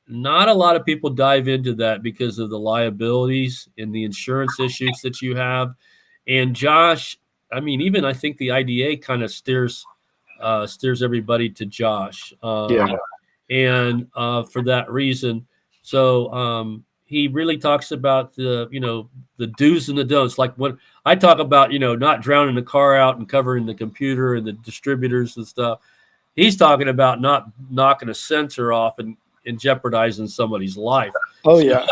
Not a lot of people dive into that because of the liabilities and the insurance issues that you have. And Josh, I mean, even I think the IDA kind of steers everybody to Josh. Yeah, And for that reason, so he really talks about the do's and the don'ts. Like when I talk about not drowning the car out and covering the computer and the distributors and stuff, he's talking about not knocking a sensor off and jeopardizing somebody's life. oh yeah,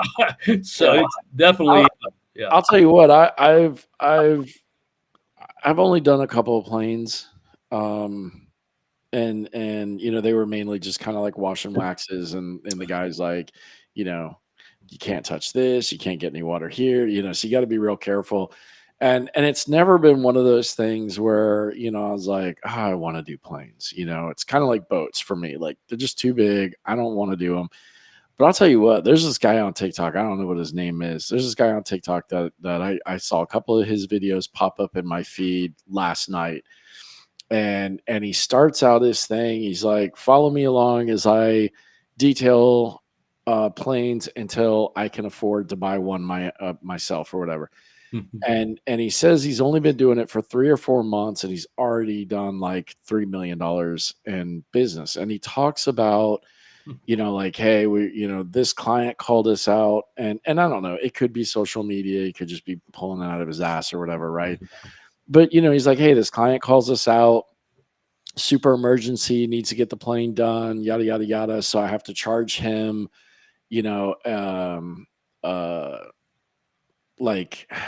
So yeah. it's definitely yeah. I'll tell you what, I've only done a couple of planes, and they were mainly just kind of like wash and waxes, and the guy's like, you know, you can't touch this, you can't get any water here, so you got to be real careful. And it's never been one of those things where I was like, I want to do planes. It's kind of like boats for me. Like they're just too big. I don't want to do them. But I'll tell you what, there's this guy on TikTok. I don't know what his name is. There's this guy on TikTok that I saw a couple of his videos pop up in my feed last night. And he starts out his thing. He's like, follow me along as I detail planes until I can afford to buy one myself or whatever. And he says he's only been doing it for 3 or 4 months and he's already done like $3 million in business. And he talks about like, hey, this client called us out, and I don't know, it could be social media, he could just be pulling it out of his ass or whatever, right? But he's like, hey, this client calls us out, super emergency, needs to get the plane done, yada yada yada. So I have to charge him, you know, like an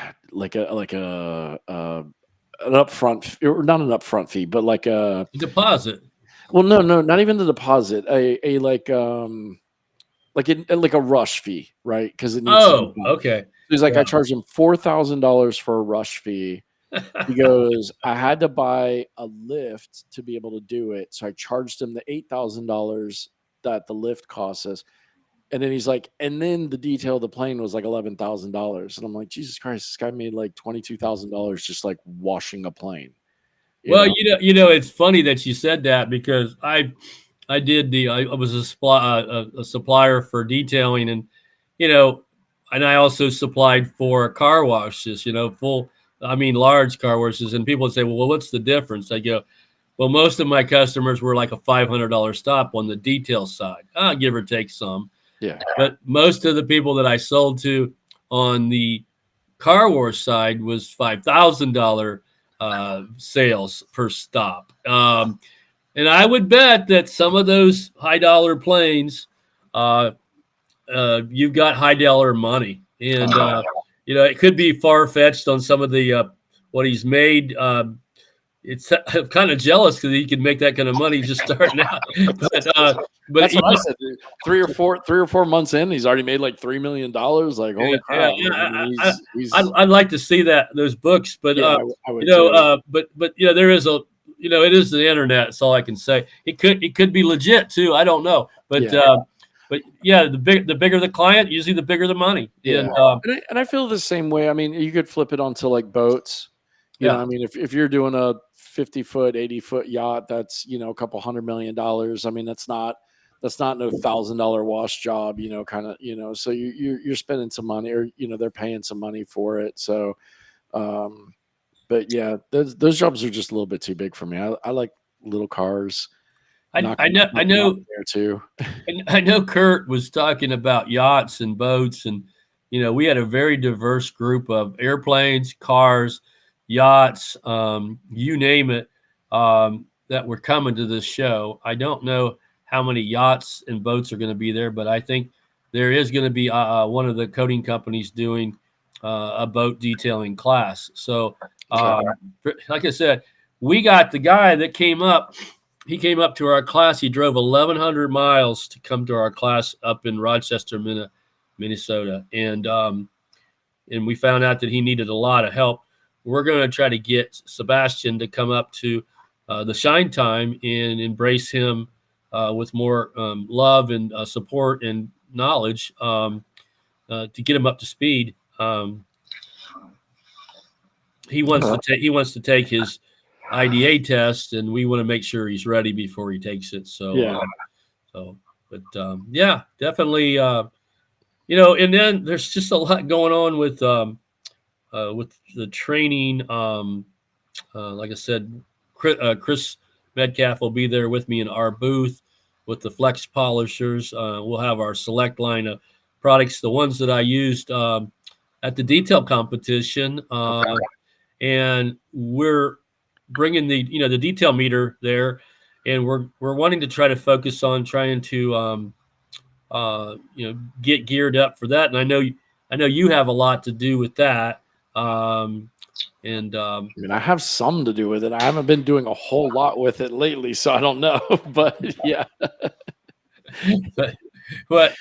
upfront, or not an upfront fee, but like a Deposit. well, no, not even the deposit, a like a rush fee, right? Because it needs to be Oh, done. okay. He's like, Yeah. I charged him $4,000 for a rush fee. He goes, I had to buy a lift to be able to do it. So I charged him the $8,000 that the lift costs us. And then he's like, and then the detail of the plane was like $11,000. And I'm like, Jesus Christ, this guy made like $22,000 just like washing a plane. Well, it's funny that you said that because I was a supplier for detailing, and and I also supplied for car washes, large car washes, and people would say, well, what's the difference? I go, well, most of my customers were like a $500 stop on the detail side, give or take some. Yeah. But most of the people that I sold to on the car wash side was $5,000 sales per stop. And I would bet that some of those high dollar planes, you've got high dollar money, and it could be far fetched on some of the what he's made. It's I'm kind of jealous because he can make that kind of money just starting out. But that's what I said. 3 or 4 months in, he's already made like $3 million. Like, holy crap! I'd like to see those books, but yeah, I would too. But there is it is the internet. That's all I can say. It could be legit too. I don't know, but the bigger the client, usually the bigger the money. Yeah, and I feel the same way. I mean, you could flip it onto like boats. I mean, if you're doing a 50-foot, 80-foot yacht, that's a couple $100 million. I mean, that's not no $1,000 wash job. Kind of so you're spending some money, or they're paying some money for it. So, but yeah, those jobs are just a little bit too big for me. I like little cars. I know there too. I know Kurt was talking about yachts and boats, and we had a very diverse group of airplanes, cars, yachts, you name it, that were coming to this show. I don't know how many yachts and boats are going to be there, but I think there is going to be one of the coating companies doing a boat detailing class. So, Okay. like I said, we got the guy that came up. He came up to our class. He drove 1,100 miles to come to our class up in Rochester, Minnesota, and we found out that he needed a lot of help. We're going to try to get Sebastian to come up to the Shine Time and embrace him with more love and support and knowledge to get him up to speed. He wants to take his IDA test, and we want to make sure he's ready before he takes it. So, Yeah. Yeah, definitely. And then there's just a lot going on with the training. Like I said, Chris Metcalf will be there with me in our booth with the flex polishers. We'll have our select line of products, the ones that I used at the detail competition, and we're bringing the detail meter there, and we're wanting to try to focus on trying to get geared up for that. And I know you have a lot to do with that. And I mean, I have some to do with it. I haven't been doing a whole lot with it lately, so I don't know. But yeah, but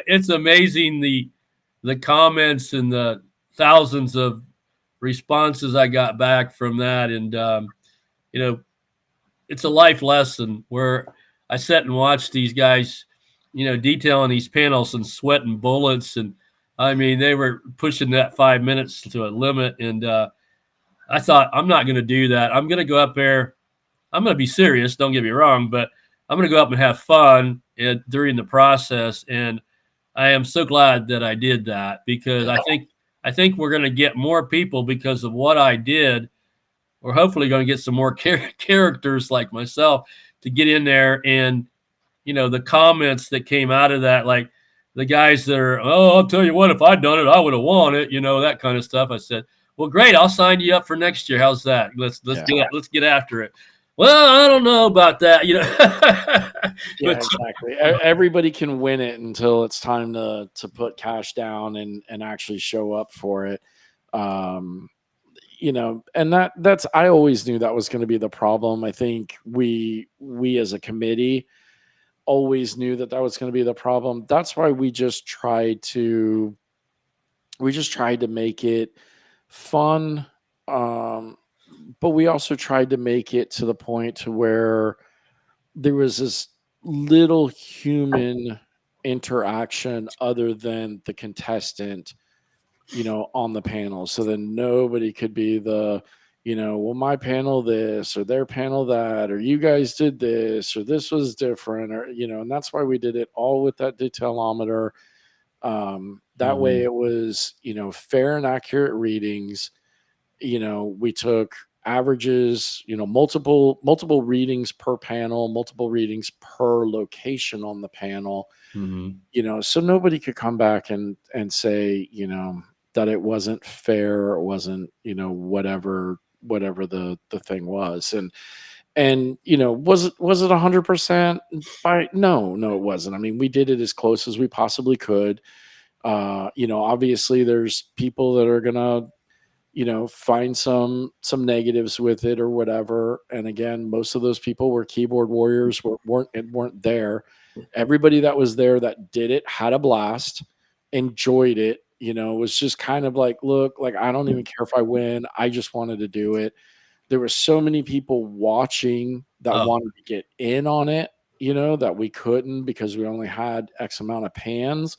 it's amazing the comments and the thousands of responses I got back from that, and you know, it's a life lesson where I sat and watched these guys, detailing these panels and sweating bullets, and I mean they were pushing that 5 minutes to a limit, and I thought I'm not going to do that. I'm going to go up there. I'm going to be serious. Don't get me wrong, but I'm going to go up and have fun during the process. And I am so glad that I did that because I think we're going to get more people because of what I did. We're hopefully going to get some more characters like myself to get in there, and the comments that came out of that, like the guys that are, oh, I'll tell you what, if I'd done it, I would have won it, that kind of stuff. I said, well, great, I'll sign you up for next year. How's that? Let's get after it. Well, I don't know about that, yeah, but exactly. Everybody can win it until it's time to put cash down and actually show up for it. Um, and that's I always knew that was going to be the problem. I think we as a committee always knew that was going to be the problem. That's why we just tried to make it fun, but we also tried to make it to the point to where there was this little human interaction other than the contestant, on the panel. So then nobody could be well, my panel this or their panel that, or you guys did this or this was different, or, and that's why we did it all with that detailometer. That way it was, fair and accurate readings. We took averages, multiple readings per panel, multiple readings per location on the panel, so nobody could come back and say, that it wasn't fair or wasn't, whatever the thing was. And was it 100% by no, it wasn't. I mean, we did it as close as we possibly could. Obviously there's people that are gonna find some negatives with it or whatever. And again, most of those people were keyboard warriors, weren't there. Everybody that was there that did it had a blast, enjoyed it. Was just kind of like, look, like I don't even care if I win. I just wanted to do it. There were so many people watching that wanted to get in on it, that we couldn't because we only had X amount of pans.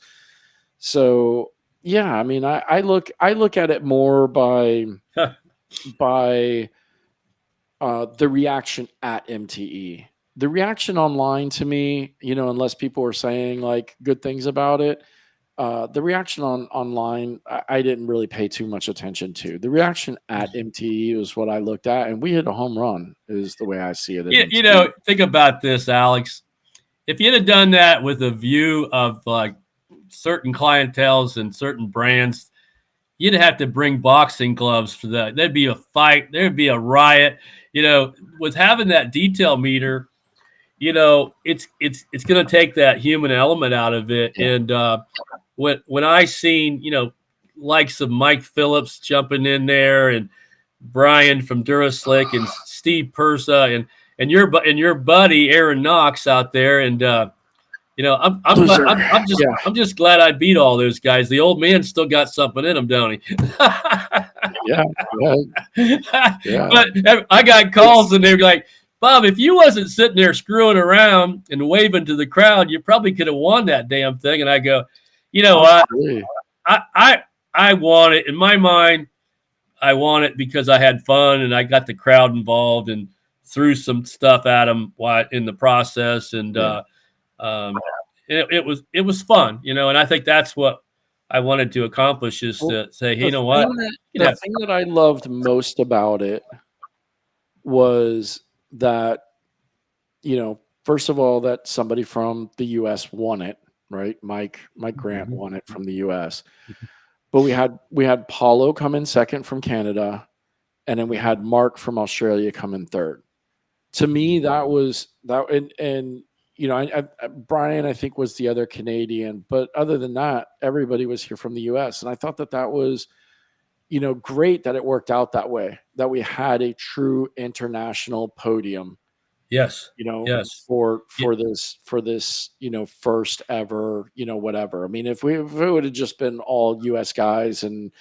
So yeah, I mean, I look at it more by the reaction at MTE. The reaction online to me, unless people were saying like good things about it, the reaction online, I didn't really pay too much attention to. The reaction at MTE was what I looked at, and we hit a home run, is the way I see it. Think about this, Alex. If you'd have done that with a view of like certain clienteles and certain brands, you'd have to bring boxing gloves for that. There'd be a fight. There'd be a riot. With having that detail meter, it's going to take that human element out of it. Yeah. And when I seen, likes of Mike Phillips jumping in there, and Brian from Duraslick, and Steve Persa, and your buddy Aaron Knox out there, and I'm just glad I beat all those guys. The old man still got something in him, don't he? Yeah, But I got calls, and they're like, Bob, if you wasn't sitting there screwing around and waving to the crowd, you probably could have won that damn thing. And I go, you know what? I want it in my mind. I won it because I had fun and I got the crowd involved and threw some stuff at them in the process, and it was fun, and I think that's what I wanted to accomplish, is to say, hey, you know what? The thing that I loved most about it was that, first of all, that somebody from the U.S. won it, right? Mike Grant won it from the U.S. But we had Paulo come in second from Canada, and then we had Mark from Australia come in third. To me, that was that, and Brian, I think, was the other Canadian, but other than that, everybody was here from the U.S. And I thought that was, great that it worked out that way, that we had a true international podium. Yes. For this, first ever, whatever. I mean, if it would have just been all U.S. guys and,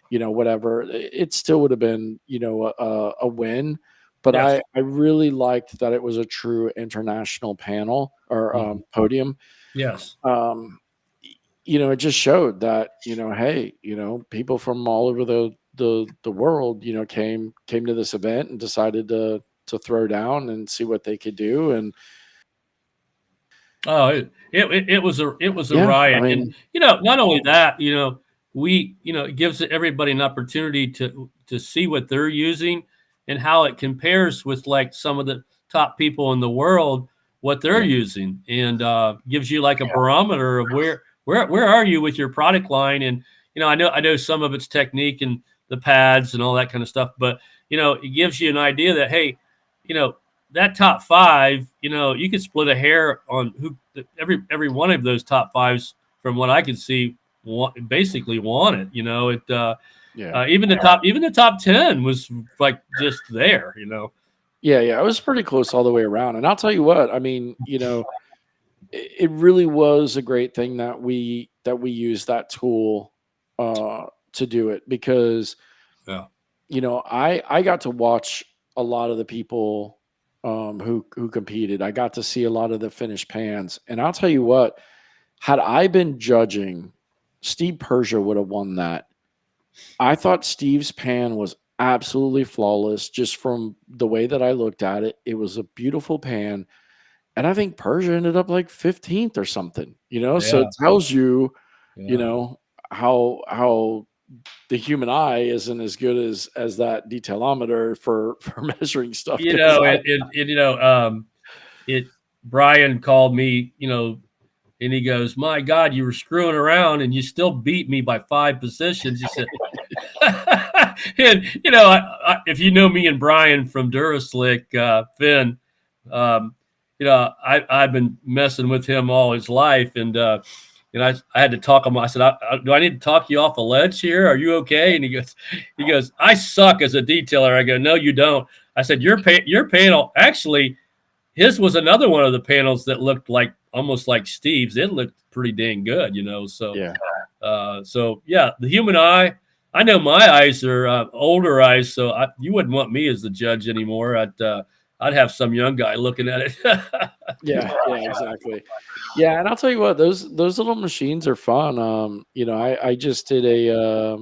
whatever, it still would have been, a win. But I really liked that it was a true international panel or podium. Yes. It just showed that, hey, people from all over the world, came to this event and decided to throw down and see what they could do. And it was a riot. I mean, and not only that, it gives everybody an opportunity to see what they're using and how it compares with like some of the top people in the world, what they're using, and gives you like a barometer of where are you with your product line. And I know some of it's technique and the pads and all that kind of stuff, but it gives you an idea that, hey, that top five, you could split a hair on who every one of those top fives, from what I could see, basically won it. Even the top 10 was like just there. Yeah, it was pretty close all the way around. And I'll tell you what, I mean, it really was a great thing that we used that tool to do it, because I got to watch a lot of the people who competed. I got to see a lot of the finished pans, and I'll tell you what, had I been judging, Steve Persia would have won that. I thought Steve's pan was absolutely flawless, just from the way that I looked at it. It was a beautiful pan. And I think Persia ended up like 15th or something, so it tells you, how the human eye isn't as good as that detailometer for measuring stuff. Brian called me, and he goes, my God, you were screwing around and you still beat me by 5 positions. He said, and if you know me and Brian from Duraslick, Finn, I've been messing with him all his life, and I had to talk him. I said, do I need to talk you off a ledge here? Are you okay? And he goes, I suck as a detailer. I go, no, you don't. I said, your panel, actually, his was another one of the panels that looked like almost like Steve's. It looked pretty dang good, So the human eye. I know my eyes are older eyes, so you wouldn't want me as the judge anymore. I'd have some young guy looking at it. Yeah, exactly. Yeah, and I'll tell you what, those little machines are fun. I just did a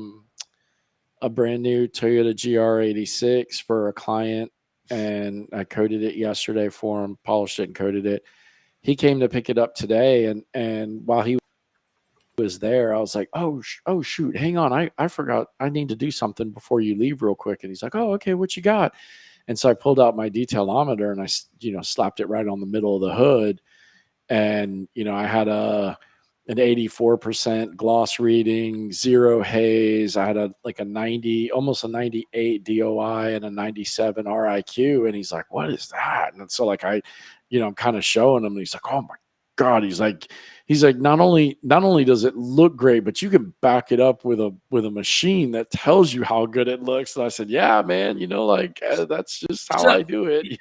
brand new Toyota GR86 for a client, and I coated it yesterday for him, polished it and coated it. He came to pick it up today, and while he was there, I was like, oh shoot, hang on, I forgot, I need to do something before you leave real quick. And he's like, oh, okay, what you got? And so I pulled out my detailometer and I slapped it right on the middle of the hood, and I had an 84% gloss reading, 0 haze. I had a 90, almost a 98 DOI and a 97 RIQ. And he's like, what is that? And so I'm kind of showing him, and he's like, oh my God, he's like, not only does it look great, but you can back it up with a machine that tells you how good it looks. And I said, yeah, man, like that's just how So I do it.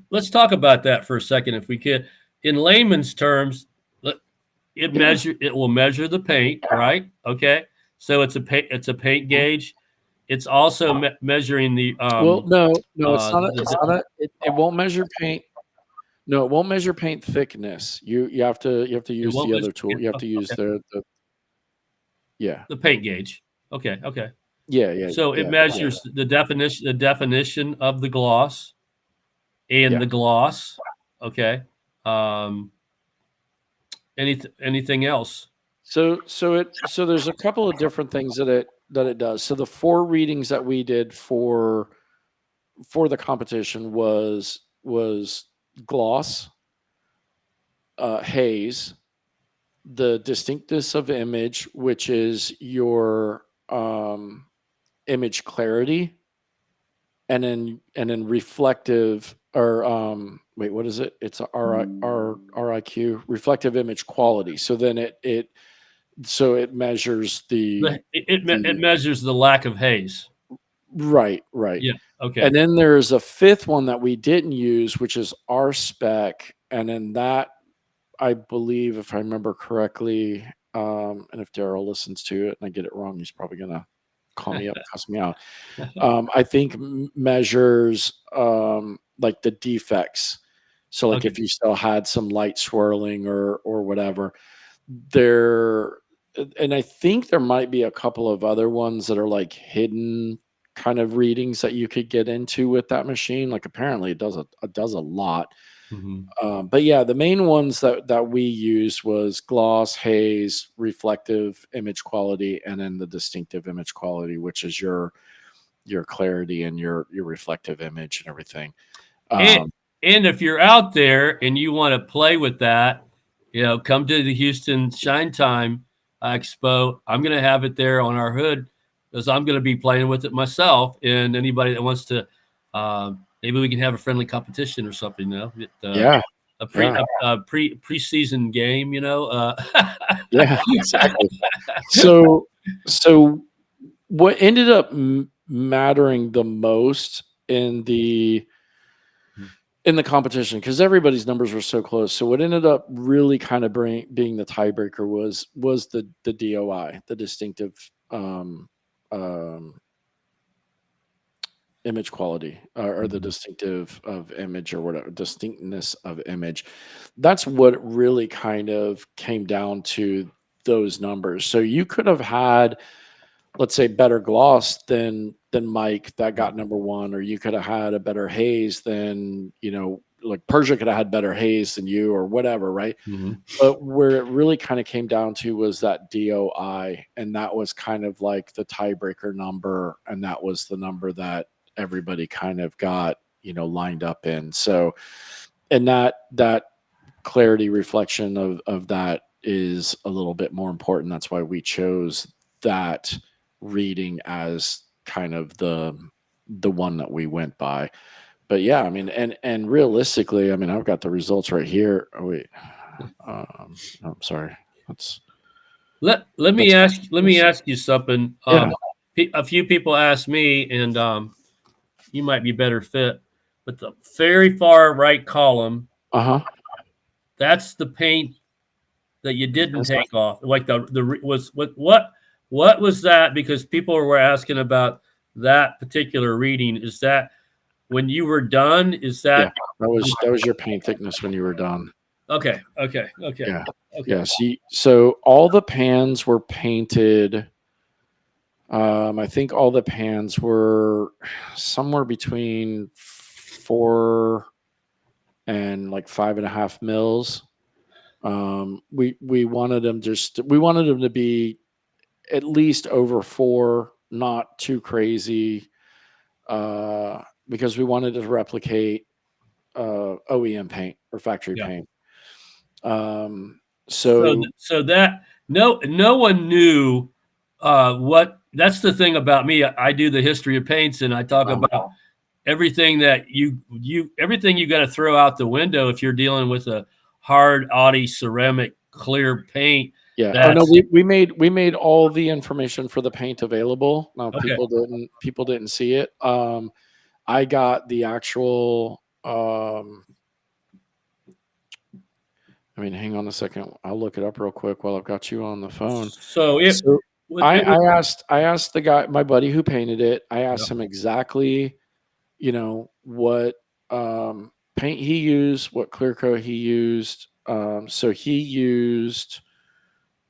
let's talk about that for a second, if we could. In layman's terms, it will measure the paint, right? Okay, so it's a paint gauge. It's also measuring the Well, no, it's not. It's the, not. It won't measure paint. No, it won't measure paint thickness. You have to it use won't the measure other tool. You have to use okay, the yeah. the paint gauge. Okay. Yeah. So it measures the definition of the gloss and Yeah. the gloss. Okay. Um, anything else? So there's a couple of different things that it does. So the 4 readings that we did for the competition was gloss, haze, the distinctness of image, which is your image clarity, and then reflective, or wait, what is it? It's a RIQ, reflective image quality. So then it measures It the measures the lack of haze. right. Yeah. Okay. And then there's a 5th one that we didn't use, which is our spec, and then that, I believe, if I remember correctly, and if Daryl listens to it and I get it wrong, he's probably gonna call me up, cuss me out. I think measures like the defects. So like Okay. if you still had some light swirling or whatever, there, and I think there might be a couple of other ones that are like hidden kind of readings that you could get into with that machine. Like apparently it does a lot. Mhm. But yeah, the main ones that we used was gloss, haze, reflective image quality, and then the distinctive image quality, which is your clarity and your reflective image and everything. And Um, and if you're out there and you want to play with that, come to the Houston Shine Time Expo. I'm going to have it there on our hood because I'm going to be playing with it myself. And anybody that wants to, maybe we can have a friendly competition or something. yeah, A yeah, preseason game. yeah, exactly. So so what ended up mattering the most in the competition, because everybody's numbers were so close. So what ended up really kind of being the tiebreaker was the DOI, the distinctive um, um, image quality, or the Mhm. distinctive of image, or whatever, distinctness of image. That's what it really kind of came down to, those numbers. So you could have had, let's say, better gloss than Mike that got number 1, or you could have had a better haze than, like Persia could have had better haze than you, or whatever, right? Mhm. But where it really kind of came down to was that DOI, and that was kind of like the tiebreaker number, and that was the number that everybody kind of got, lined up in. So, and that clarity reflection of that is a little bit more important. That's why we chose that reading as kind of the one that we went by. But yeah, I mean, and realistically, I mean, I've got the results right here. Oh wait, no, I'm sorry. That's Let me that's ask you something. yeah. A few people asked me, and you might be better fit, but the very far right column, Uh huh. that's the paint that you didn't take off. Like was what was that? Because people were asking about that particular reading. Is that when you were done? Is Yeah, that that was your paint thickness when you were done. okay? Yeah. Okay. Yeah. See, so all the pans were painted. I think all the pans were somewhere between 4 and like 5.5 mils. We wanted them to be at least over 4, not too crazy, because we wanted to replicate OEM paint or factory Yeah. paint. So So that no one knew what. That's the thing about me. I do the history of paints, and I talk about everything that everything you got to throw out the window if you're dealing with a hard Audi ceramic clear paint. Yeah. Oh no, That's we made all the information for the paint available. Now okay. people didn't see it. I got the actual I mean, hang on a second. I'll look it up real quick while I've got you on the phone. So So it was I asked the guy, my buddy who painted it, I yeah. asked him exactly, what paint he used, what clear coat he used. So he used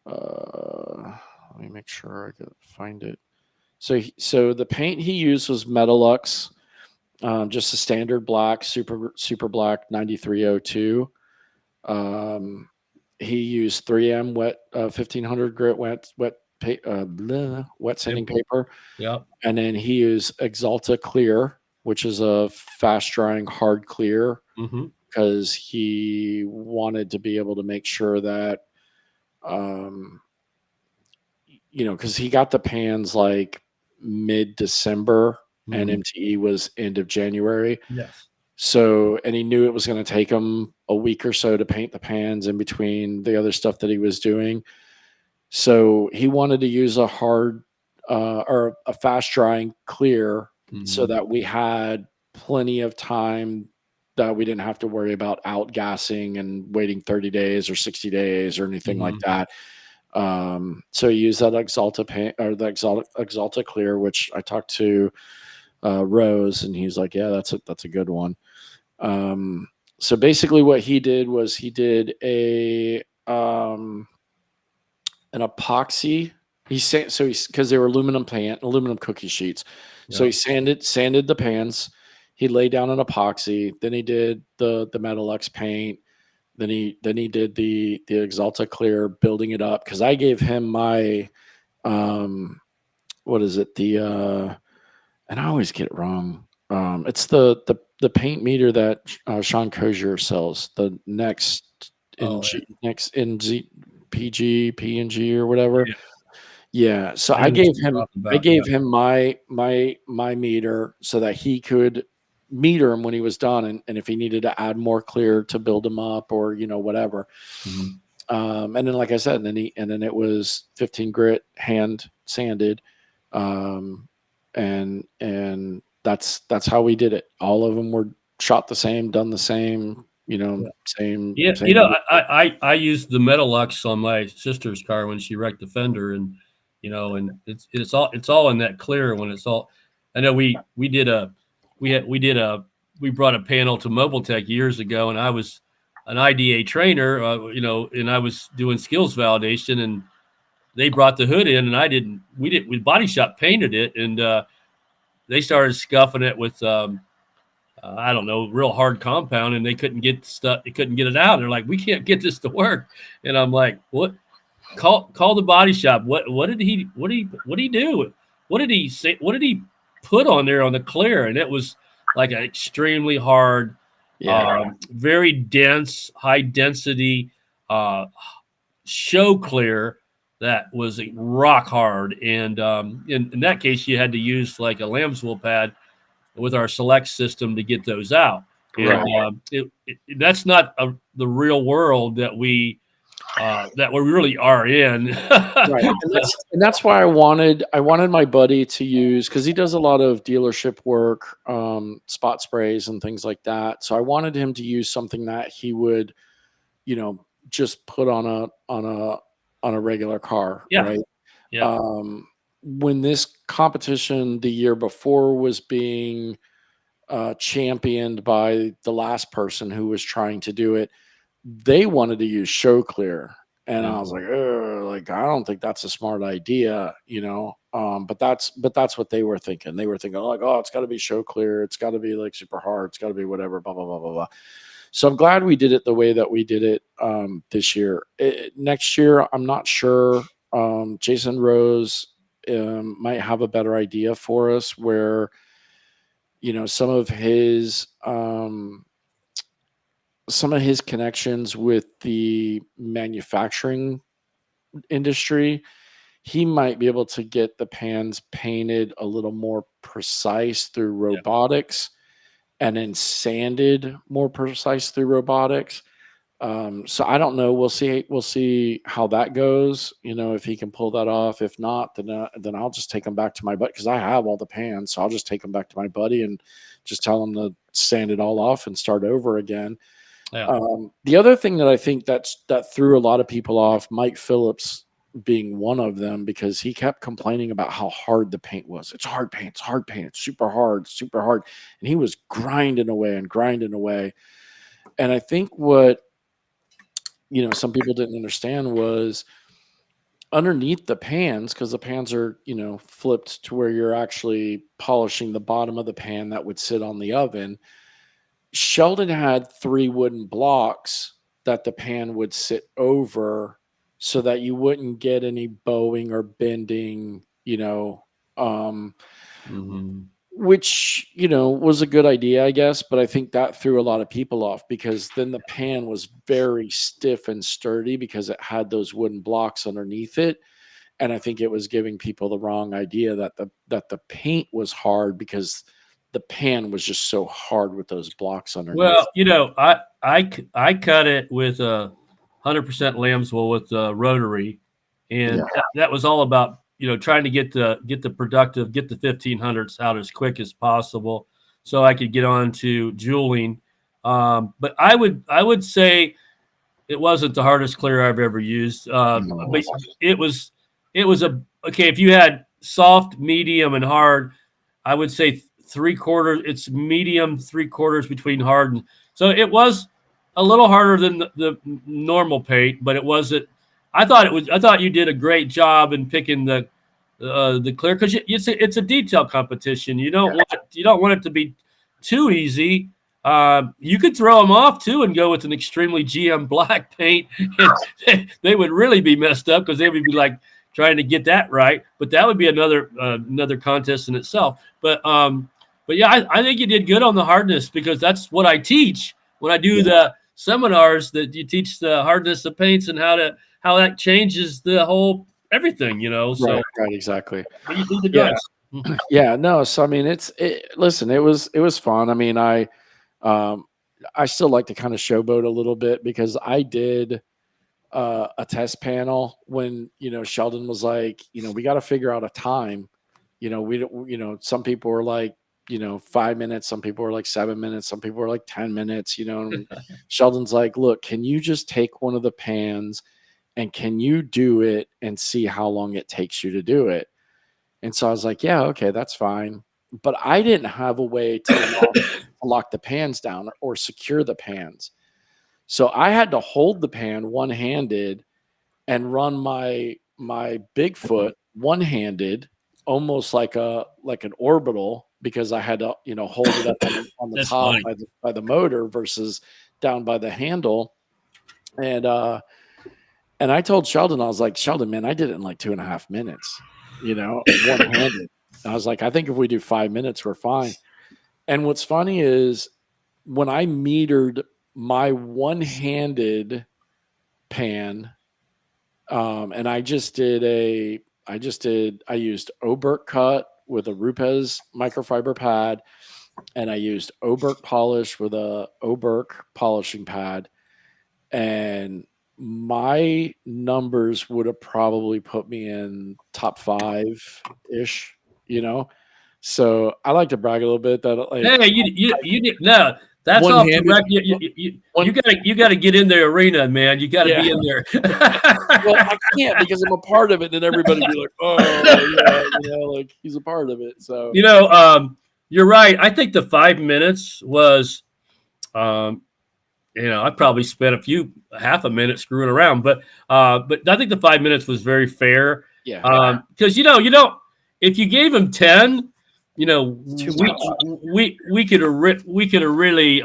let me make sure I can find it. So the paint he used was Metalux, just a standard black, super black 9302. He used 3M wet 1500 grit wet sanding paper, Yeah. and then he used Exalta Clear, which is a fast drying hard clear, Mm-hmm. because he wanted to be able to make sure that, um, because he got the pans like mid December and Mm-hmm. MTE was end of January. Yes. So, and he knew it was going to take him a week or so to paint the pans in between the other stuff that he was doing. So he wanted to use a hard or a fast drying clear so Mm-hmm. that we had plenty of time, that we didn't have to worry about outgassing and waiting 30 days or 60 days or anything like Mm-hmm. that. So he used that Exalta paint, or the Exalta Clear, which I talked to Rose, and he's like, "Yeah, that's a good one." So basically, what he did was he did an epoxy. He's because they were aluminum cookie sheets. So Yeah. he sanded the pans. He laid down an epoxy. Then he did the Metalux paint. Then he did the Exalta Clear, building it up, because I gave him my what is it, and I always get it wrong. It's the paint meter that Sean Cozier sells. The Oh, next NZ PG PNG or whatever. yeah. Yeah. So I know what you're talking I about. Yeah. gave him my meter so that he could meter him when he was done, and if he needed to add more clear to build him up, or whatever. Mm-hmm. And then, like I said, and then it was 15 grit hand sanded, um, and that's how we did it. All of them were shot the same, done the same, Yeah, same. I used the Metalux on my sister's car when she wrecked the fender, and and it's all in that clear when it's all. I know we did a we brought a panel to Mobile Tech years ago, and I was an IDA trainer, and I was doing skills validation, and they brought the hood in, and we body shop painted it, and they started scuffing it with I don't know, real hard compound, and they couldn't get stuff. They couldn't get it out. They're like, we can't get this to work. And I'm like, what? Call the body shop. What did he do? What did he say? What did he put on there on the clear? And it was like an extremely hard, Yeah. very dense, high density show clear that was rock hard. And in that case, you had to use like a lamb's wool pad with our select system to get those out. And Right. that's not the real world that we really are in. Right. And that's why I wanted my buddy to use, because he does a lot of dealership work, spot sprays and things like that. So I wanted him to use something that he would, just put on a regular car, Yeah, right? yeah, When this competition the year before was being championed by the last person who was trying to do it, they wanted to use show clear, and yeah, I was like, "Ugh," like, I don't think that's a smart idea, but that's what they were thinking. They were thinking like, oh, it's got to be show clear, it's got to be like super hard, it's got to be whatever, blah blah blah blah blah. So I'm glad we did it the way that we did it this year. Next year, I'm not sure. Jason Rose might have a better idea for us, where some of his connections with the manufacturing industry, he might be able to get the pans painted a little more precise through yeah. robotics, and then sanded more precise through robotics. So I don't know. We'll see. We'll see how that goes. If he can pull that off. If not, then I'll just take him back to my buddy because I have all the pans. So I'll just take him back to my buddy and just tell him to sand it all off and start over again. Yeah. The other thing that I think that threw a lot of people off, Mike Phillips being one of them, because he kept complaining about how hard the paint was. It's hard paint. It's hard paint. It's super hard, super hard. And he was grinding away and grinding away. And I think what some people didn't understand was underneath the pans, because the pans are flipped to where you're actually polishing the bottom of the pan that would sit on the oven. Sheldon had 3 wooden blocks that the pan would sit over so that you wouldn't get any bowing or bending, um, which, was a good idea, I guess. But I think that threw a lot of people off because then the pan was very stiff and sturdy because it had those wooden blocks underneath it. And I think it was giving people the wrong idea that the paint was hard because the pan was just so hard with those blocks underneath. Well, I cut it with a 100% lamb's wool with the rotary, and that was all about trying to get the productive, get the 1500s out as quick as possible, so I could get on to jeweling. But I would say it wasn't the hardest clear I've ever used. But it was okay. If you had soft, medium, and hard, I would say 3/4. It's medium, 3/4 between hard, and so it was a little harder than the normal paint, but it wasn't. I thought you did a great job in picking the clear because it's a detail competition. You don't want it to be too easy. You could throw them off too and go with an extremely GM black paint, and they would really be messed up because they would be like trying to get that right. But that would be another contest in itself. But yeah, I think you did good on the hardness because that's what I teach when I do the seminars. That you teach the hardness of paints and how that changes the whole everything. So Right, exactly. You did nice. Yeah, no. So I mean, listen, it was fun. I mean, I still like to kind of showboat a little bit because I did a test panel when Sheldon was like, we got to figure out a time. We don't. Some people were like 5 minutes, some people were like 7 minutes, some people were like 10 minutes. And Sheldon's like, look, can you just take one of the pans and can you do it and see how long it takes you to do it? And so I was like, yeah, okay, that's fine. But I didn't have a way to lock the pans down or secure the pans. So I had to hold the pan one-handed and run my Bigfoot one-handed, almost like an orbital, because I had to hold it up on the top by the motor versus down by the handle. And I told Sheldon, I was like, Sheldon, man, I did it in like 2.5 minutes, one-handed. I was like, I think if we do 5 minutes, we're fine. And what's funny is when I metered my one-handed pan, and I used Oberk cut with a Rupes microfiber pad, and I used Oberk polish with a Oberk polishing pad, and my numbers would have probably put me in top 5-ish, So I like to brag a little bit that like, hey, you did no. That's off the record. You got to get in the arena, man. You got to be in there. Well, I can't because I'm a part of it, and everybody be like, "Oh, yeah, like he's a part of it." So you're right. I think the 5 minutes was, I probably spent half a minute screwing around, but I think the 5 minutes was very fair. Yeah. Because you don't. If you gave him 10, we could have really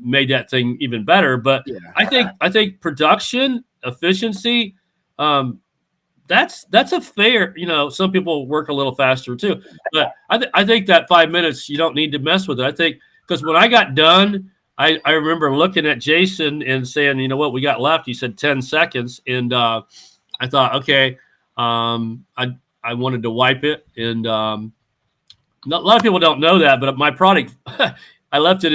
made that thing even better. But I think production efficiency, that's a fair. Some people work a little faster too, but I think that 5 minutes you don't need to mess with it. I think because when I got done, I remember looking at Jason and saying, you know what we got left. He said 10 seconds, and I thought, okay, I wanted to wipe it, and a lot of people don't know that, but my product, I left it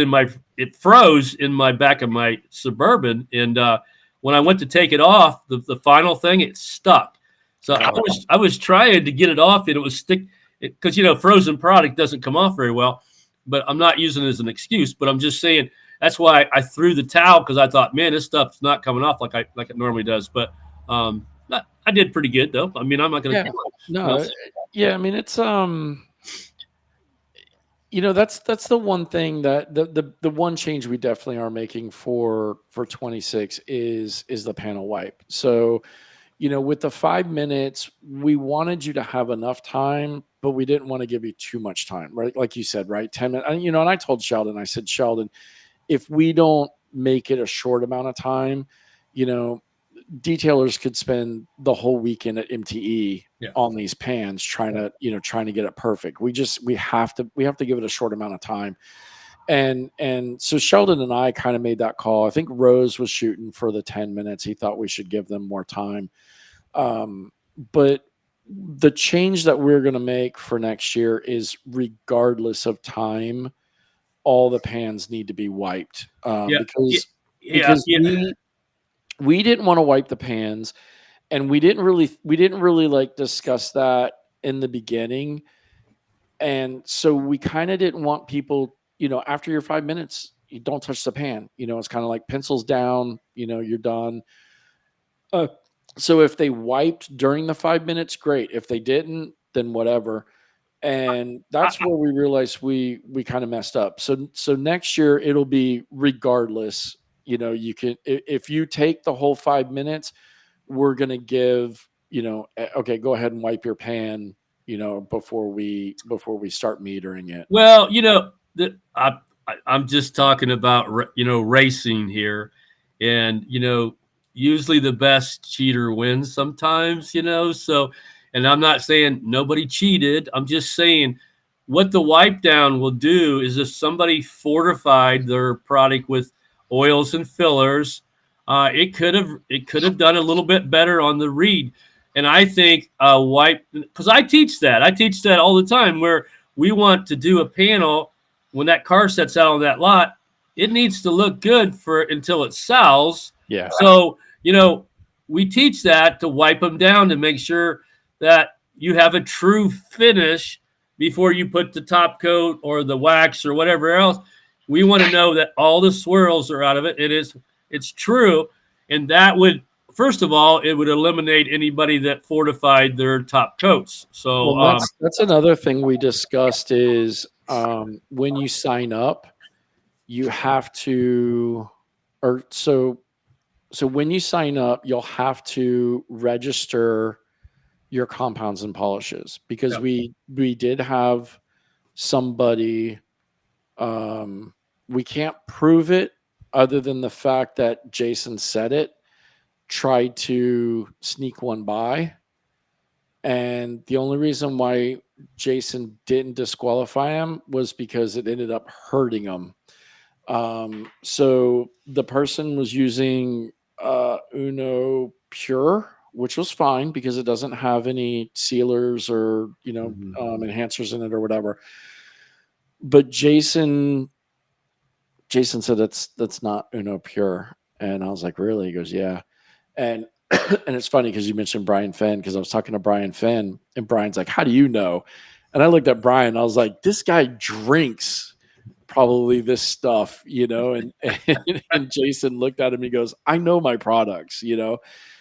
it froze in my back of my Suburban, and when I went to take it off, the final thing, it stuck. So I was trying to get it off, and it was stick because frozen product doesn't come off very well. But I'm not using it as an excuse, but I'm just saying that's why I threw the towel, because I thought, man, this stuff's not coming off like it normally does. But I did pretty good though. I mean, I'm not going to Yeah. No. Yeah. I mean, it's that's the one thing that the one change we definitely are making for 26 is the panel wipe. So, with the 5 minutes, we wanted you to have enough time, but we didn't want to give you too much time, right? Like you said, right? 10 minutes. And I told Sheldon, I said, Sheldon, if we don't make it a short amount of time, you know, detailers could spend the whole weekend at MTE on these pans trying to get it perfect. We have to give it a short amount of time. And so Sheldon and I kind of made that call. I think Rose was shooting for the 10 minutes. He thought we should give them more time. But the change that we're going to make for next year is, regardless of time, all the pans need to be wiped, because we didn't want to wipe the pans, and we didn't really like discuss that in the beginning. And so we kind of didn't want people, after your 5 minutes, you don't touch the pan. It's kind of like pencils down, you're done. Uh, so if they wiped during the 5 minutes, great. If they didn't, then whatever. And that's where we realized we kind of messed up. So next year it'll be regardless. You can, if you take the whole 5 minutes, we're gonna give, okay, go ahead and wipe your pan, before we start metering it. Well, I'm just talking about racing here, and usually the best cheater wins sometimes. So, and I'm not saying nobody cheated. I'm just saying what the wipe down will do is, if somebody fortified their product with oils and fillers, it could have done a little bit better on the read. And I think wipe, because I teach that all the time, where we want to do a panel when that car sets out on that lot. It needs to look good for until it sells. Yeah. So we teach that to wipe them down to make sure that you have a true finish before you put the top coat or the wax or whatever else. We want to know that all the swirls are out of it. It's true, and that would, first of all, it would eliminate anybody that fortified their top coats. So Well, that's another thing we discussed is, when you sign up, you have to, or so when you sign up, you'll have to register your compounds and polishes, because yeah, we did have somebody, we can't prove it other than the fact that Jason said it, tried to sneak one by. And the only reason why Jason didn't disqualify him was because it ended up hurting him. So the person was using Uno Pure, which was fine because it doesn't have any sealers or enhancers in it or whatever. But Jason said that's not Uno Pure, and I was like, really? He goes, yeah. And and it's funny because you mentioned Brian Fenn, because I was talking to Brian Fenn, and Brian's like, how do you know? And I looked at Brian, I was like, this guy drinks probably this stuff, and Jason looked at him, he goes, I know my products.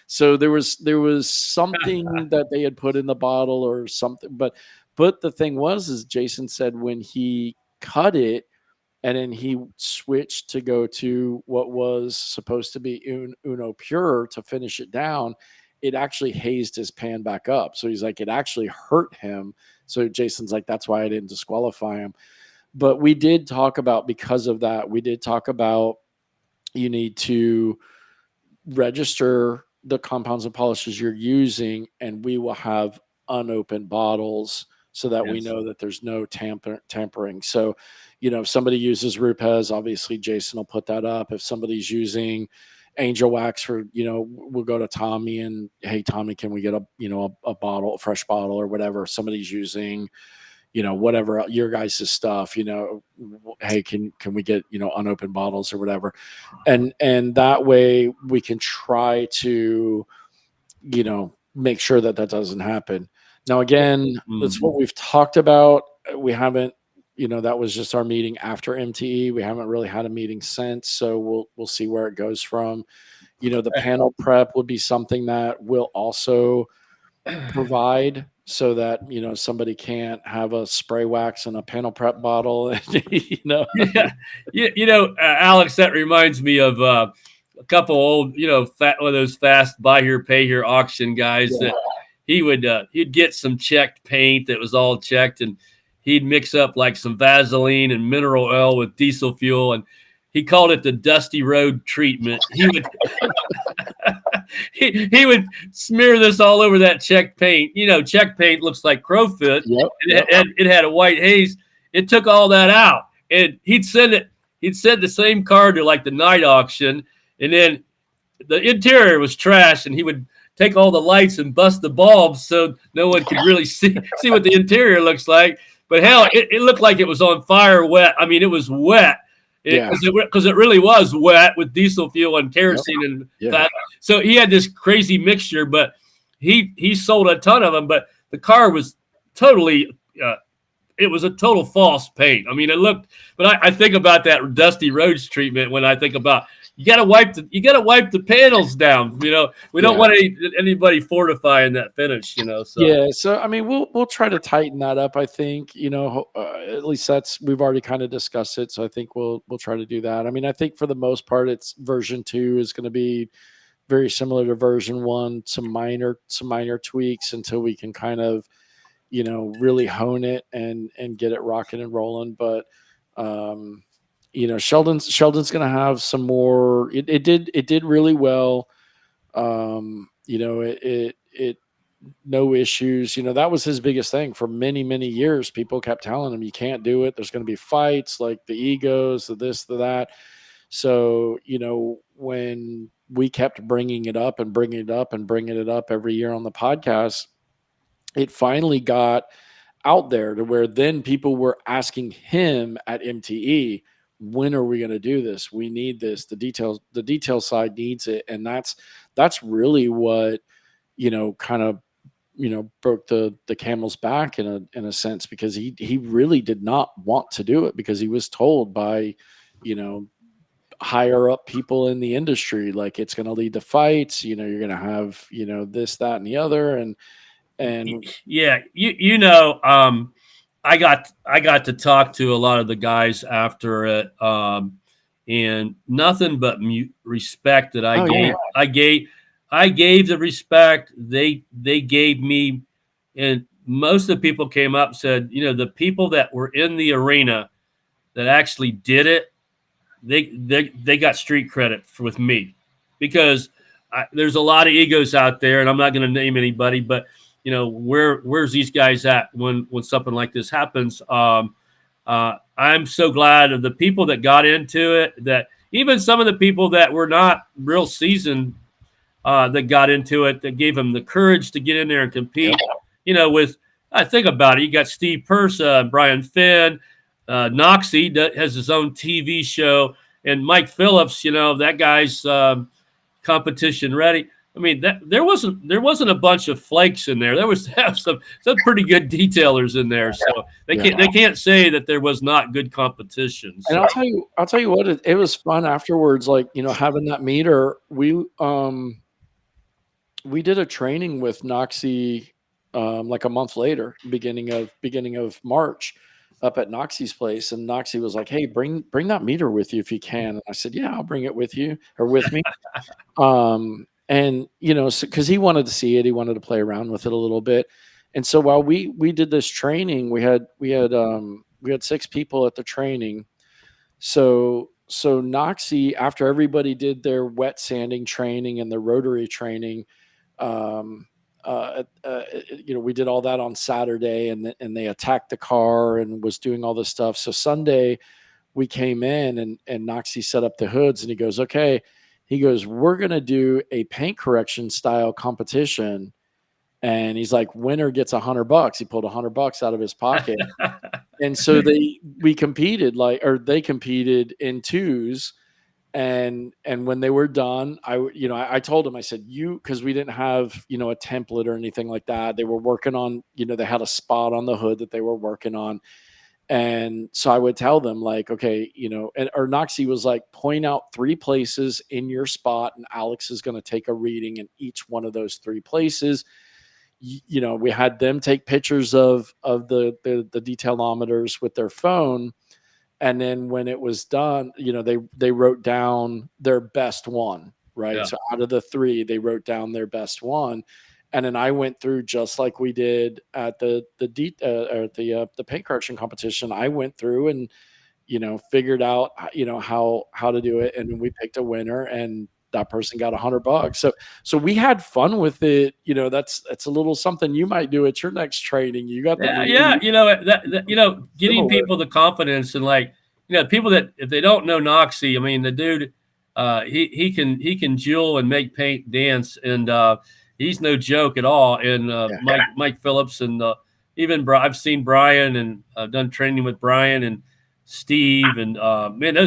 So there was something that they had put in the bottle or something, but the thing was, is Jason said when he cut it and then he switched to go to what was supposed to be Uno Pure to finish it down, it actually hazed his pan back up. So he's like, it actually hurt him. So Jason's like, that's why I didn't disqualify him. But we did talk about, because of that, we did talk about, you need to register the compounds and polishes you're using, and we will have unopened bottles so that we yes, know that there's no tampering. So, if somebody uses Rupes, obviously Jason will put that up. If somebody's using Angel Wax, we'll go to Tommy and, hey, Tommy, can we get a bottle, a fresh bottle or whatever? If somebody's using, whatever your guys' stuff, hey, can we get, unopened bottles or whatever. And that way we can try to, make sure that doesn't happen. Now, again, that's what we've talked about. We haven't, that was just our meeting after MTE. We haven't really had a meeting since, so we'll see where it goes from. The panel prep would be something that we'll also provide, so that somebody can't have a spray wax and a panel prep bottle. Alex, that reminds me of a couple old, one of those fast buy here pay here auction guys that he'd get some checked paint that was all checked, and he'd mix up like some Vaseline and mineral oil with diesel fuel, and he called it the dusty road treatment. He would smear this all over that check paint. Check paint looks like crowfoot. It had a white haze. It took all that out, and he'd send the same car to like the night auction, and then the interior was trash, and he would take all the lights and bust the bulbs so no one could really see what the interior looks like. But hell, it looked like it was on fire wet. I mean, it was wet. Because it really was wet with diesel fuel and kerosene and fat. So he had this crazy mixture, but he sold a ton of them. But the car was totally, it was a total false paint. I mean, it looked. But I think about that dusty roads treatment when I think about you got to wipe the panels down. We don't want anybody fortifying that finish. So. So I mean, we'll try to tighten that up. I think at least we've already kind of discussed it. So I think we'll try to do that. I mean, I think for the most part, it's version 2 is going to be very similar to version 1. Some minor tweaks until we can kind of really hone it and get it rocking and rolling. But Sheldon's going to have some more. It did really well. It no issues. That was his biggest thing for many, many years. People kept telling him, you can't do it. There's going to be fights, like the egos, the this, the that. So, when we kept bringing it up and bringing it up and bringing it up every year on the podcast, it finally got out there to where then people were asking him at MTE, when are we going to do this? We need this. The detail side needs it. And that's really what, kind of, broke the camel's back in a sense, because he really did not want to do it, because he was told by, higher up people in the industry, like, it's going to lead to fights, you're going to have, this, that, and the other. And yeah, I got to talk to a lot of the guys after it, and nothing but respect that I gave. Yeah. I gave the respect they gave me, and most of the people came up and said, the people that were in the arena that actually did it, they got street credit with me, because there's a lot of egos out there, and I'm not going to name anybody, but where's these guys at when something like this happens? I'm so glad of the people that got into it, that even some of the people that were not real seasoned, that got into it, that gave them the courage to get in there and compete. I think about it. You got Steve Pursa, Brian Finn, Noxie that has his own TV show, and Mike Phillips. That guy's competition ready. I mean, there wasn't a bunch of flakes in there. There was some pretty good detailers in there. So they can't say that there was not good competition. So. And I'll tell you what, it was fun afterwards. Like, having that meter, we did a training with Noxie like a month later, beginning of March, up at Noxie's place, and Noxie was like, "Hey, bring that meter with you if you can." And I said, "Yeah, I'll bring it with you or with me." And because he wanted to see it, he wanted to play around with it a little bit. And so while we did this training, we had 6 people at the training. So Noxie, after everybody did their wet sanding training and the rotary training, we did all that on Saturday, and they attacked the car and was doing all this stuff. So Sunday we came in, and Noxie set up the hoods, and he goes, "Okay," he goes, "We're going to do a paint correction style competition." And he's like, winner gets $100. He pulled $100 out of his pocket. And so we competed they competed in twos. And when they were done, I told him, I said, because we didn't have, a template or anything like that. They were working on, they had a spot on the hood that they were working on. And so I would tell them like, okay, or Noxie was like, point out 3 places in your spot, and Alex is going to take a reading in each one of those 3 places. We had them take pictures of the detailometers with their phone. And then when it was done, they wrote down their best one, right? Yeah. So out of the 3, they wrote down their best one. And then I went through, just like we did at the paint correction competition. I went through and figured out how to do it, and then we picked a winner, and that person got $100. So we had fun with it. That's a little something you might do at your next training. You got the Yeah, balloon. yeah. Getting people the confidence, and like, people that, if they don't know Noxie, I mean, the dude, he can jewel and make paint dance, and he's no joke at all. And Yeah. Mike Phillips, and even I've seen Brian, and I've done training with Brian and Steve, and man,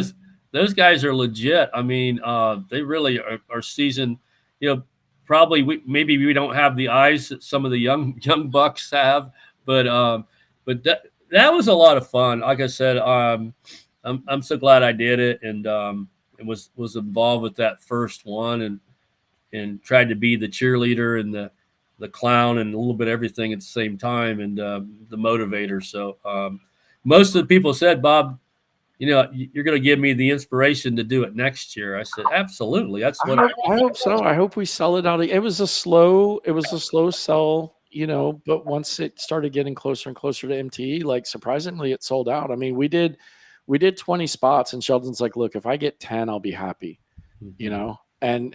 those guys are legit. I mean, they really are seasoned. Probably maybe we don't have the eyes that some of the young bucks have, but that was a lot of fun. Like I said, I'm so glad I did it, and was involved with that first one, and tried to be the cheerleader and the clown and a little bit of everything at the same time, and the motivator. So most of the people said, Bob, you're going to give me the inspiration to do it next year. I said, absolutely. That's what I hope so. I hope we sell it out. It was a slow sell, but once it started getting closer and closer to MTE, like surprisingly, it sold out. I mean, we did 20 spots, and Sheldon's like, look, if I get 10, I'll be happy, and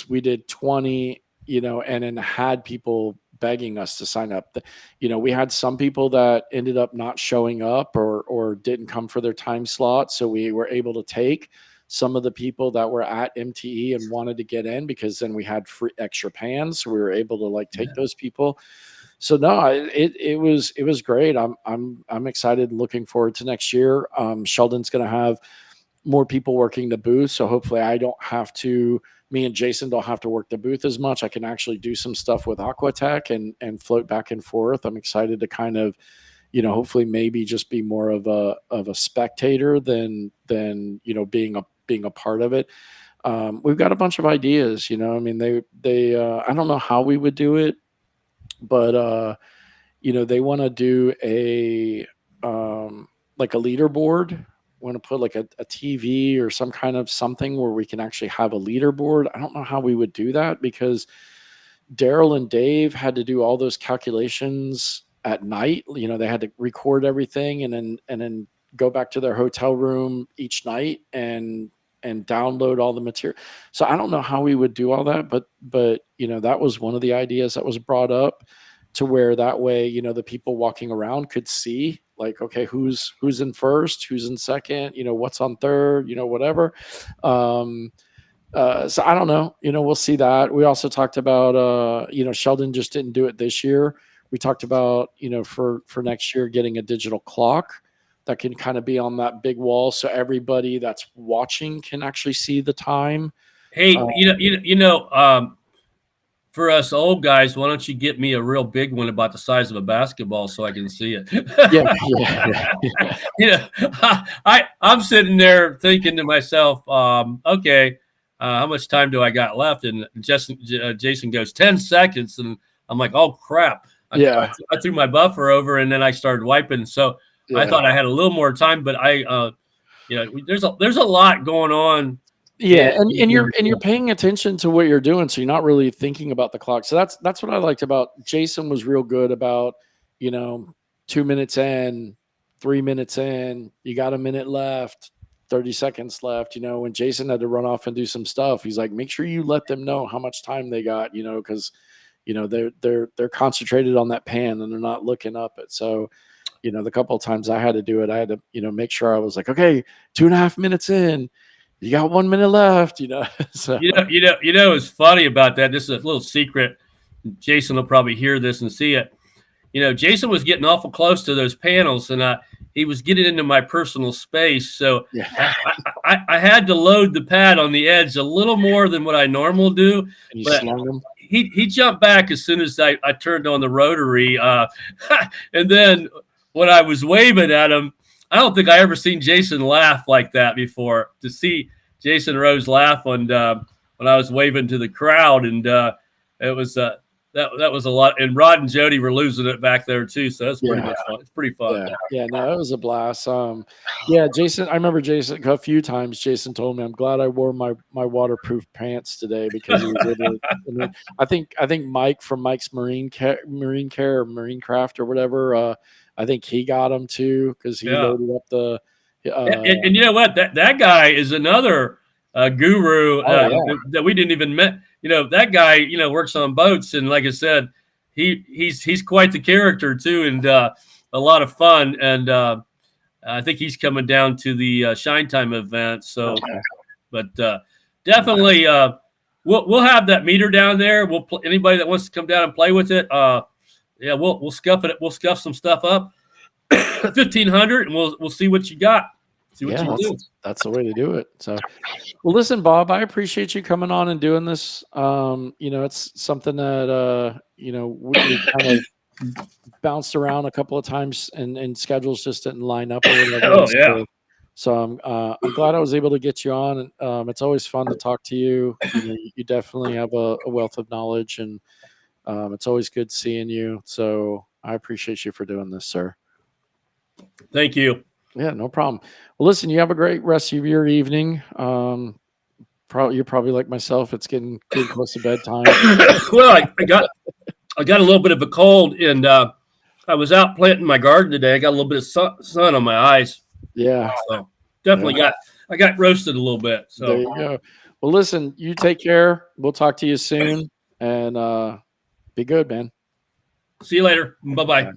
we did 20, and then had people begging us to sign up. We had some people that ended up not showing up or didn't come for their time slot. So we were able to take some of the people that were at MTE and wanted to get in, because then we had free extra pans. So we were able to take those people. So no, it was great. I'm excited, looking forward to next year. Sheldon's going to have more people working the booth. So hopefully me and Jason don't have to work the booth as much. I can actually do some stuff with Aquatech and float back and forth. I'm excited to kind of, hopefully maybe just be more of a spectator than being a part of it. We've got a bunch of ideas, I mean, they I don't know how we would do it, but they want to do a like a leaderboard. Want to put like a TV or some kind of something where we can actually have a leaderboard. I don't know how we would do that, because Daryl and Dave had to do all those calculations at night. They had to record everything and then go back to their hotel room each night and download all the material. So I don't know how we would do all that, but that was one of the ideas that was brought up, to where that way, the people walking around could see, like, okay, who's in first, who's in second, what's on third, whatever. So I don't know, we'll see that. We also talked about, Sheldon just didn't do it this year. We talked about, for next year, getting a digital clock that can kind of be on that big wall, so everybody that's watching can actually see the time. Hey, for us old guys, why don't you get me a real big one about the size of a basketball so I can see it? Yeah. I'm sitting there thinking to myself, okay, how much time do I got left? And Jason goes 10 seconds, and I'm like, oh crap! I threw my buffer over, and then I started wiping. So I thought I had a little more time, but there's a lot going on. Yeah, and you're paying attention to what you're doing, so you're not really thinking about the clock. So that's what I liked about Jason. Was real good about 2 minutes in, 3 minutes in, you got a minute left, 30 seconds left. When Jason had to run off and do some stuff, he's like, make sure you let them know how much time they got, because they're concentrated on that pan and they're not looking up it. So the couple of times I had to do it, I had to make sure I was like, okay, 2.5 minutes in. You got 1 minute left, So what's funny about that? This is a little secret. Jason will probably hear this and see it. Jason was getting awful close to those panels, and he was getting into my personal space. So I had to load the pad on the edge a little more than what I normally do. And you but slung him? He jumped back as soon as I turned on the rotary. And then when I was waving at him, I don't think I ever seen Jason laugh like that before. To see Jason Rose laugh when I was waving to the crowd, and it was that was a lot. And Rod and Jody were losing it back there too, so that's pretty much fun. It's pretty fun. Yeah, no, it was a blast. Jason, I remember Jason a few times. Jason told me, "I'm glad I wore my waterproof pants today because he was able to." I think Mike from Mike's Marine Care or Marine Craft or whatever. I think he got them too because he loaded up the. And you know what? That guy is another guru that we didn't even met. That guy works on boats, and like I said, he's quite the character too, and a lot of fun. And I think he's coming down to the Shine Time event. So, but definitely we'll have that meter down there. Anybody that wants to come down and play with it, we'll scuff it. We'll scuff some stuff up. 1,500, and we'll see what you got. See what you do. That's the way to do it. So, well, listen, Bob, I appreciate you coming on and doing this. It's something that we kind of bounced around a couple of times, and schedules just didn't line up or whatever. So I'm glad I was able to get you on. And it's always fun to talk to you. You definitely have a wealth of knowledge, and it's always good seeing you. So I appreciate you for doing this, sir. Thank you. Yeah, no problem. Well, listen, you have a great rest of your evening. You're probably like myself. It's getting close to bedtime. Well, I got a little bit of a cold, and I was out planting my garden today. I got a little bit of sun on my eyes. Yeah. So definitely I got roasted a little bit. So there you go. Well, listen, you take care. We'll talk to you soon, and be good, man. See you later. Bye-bye.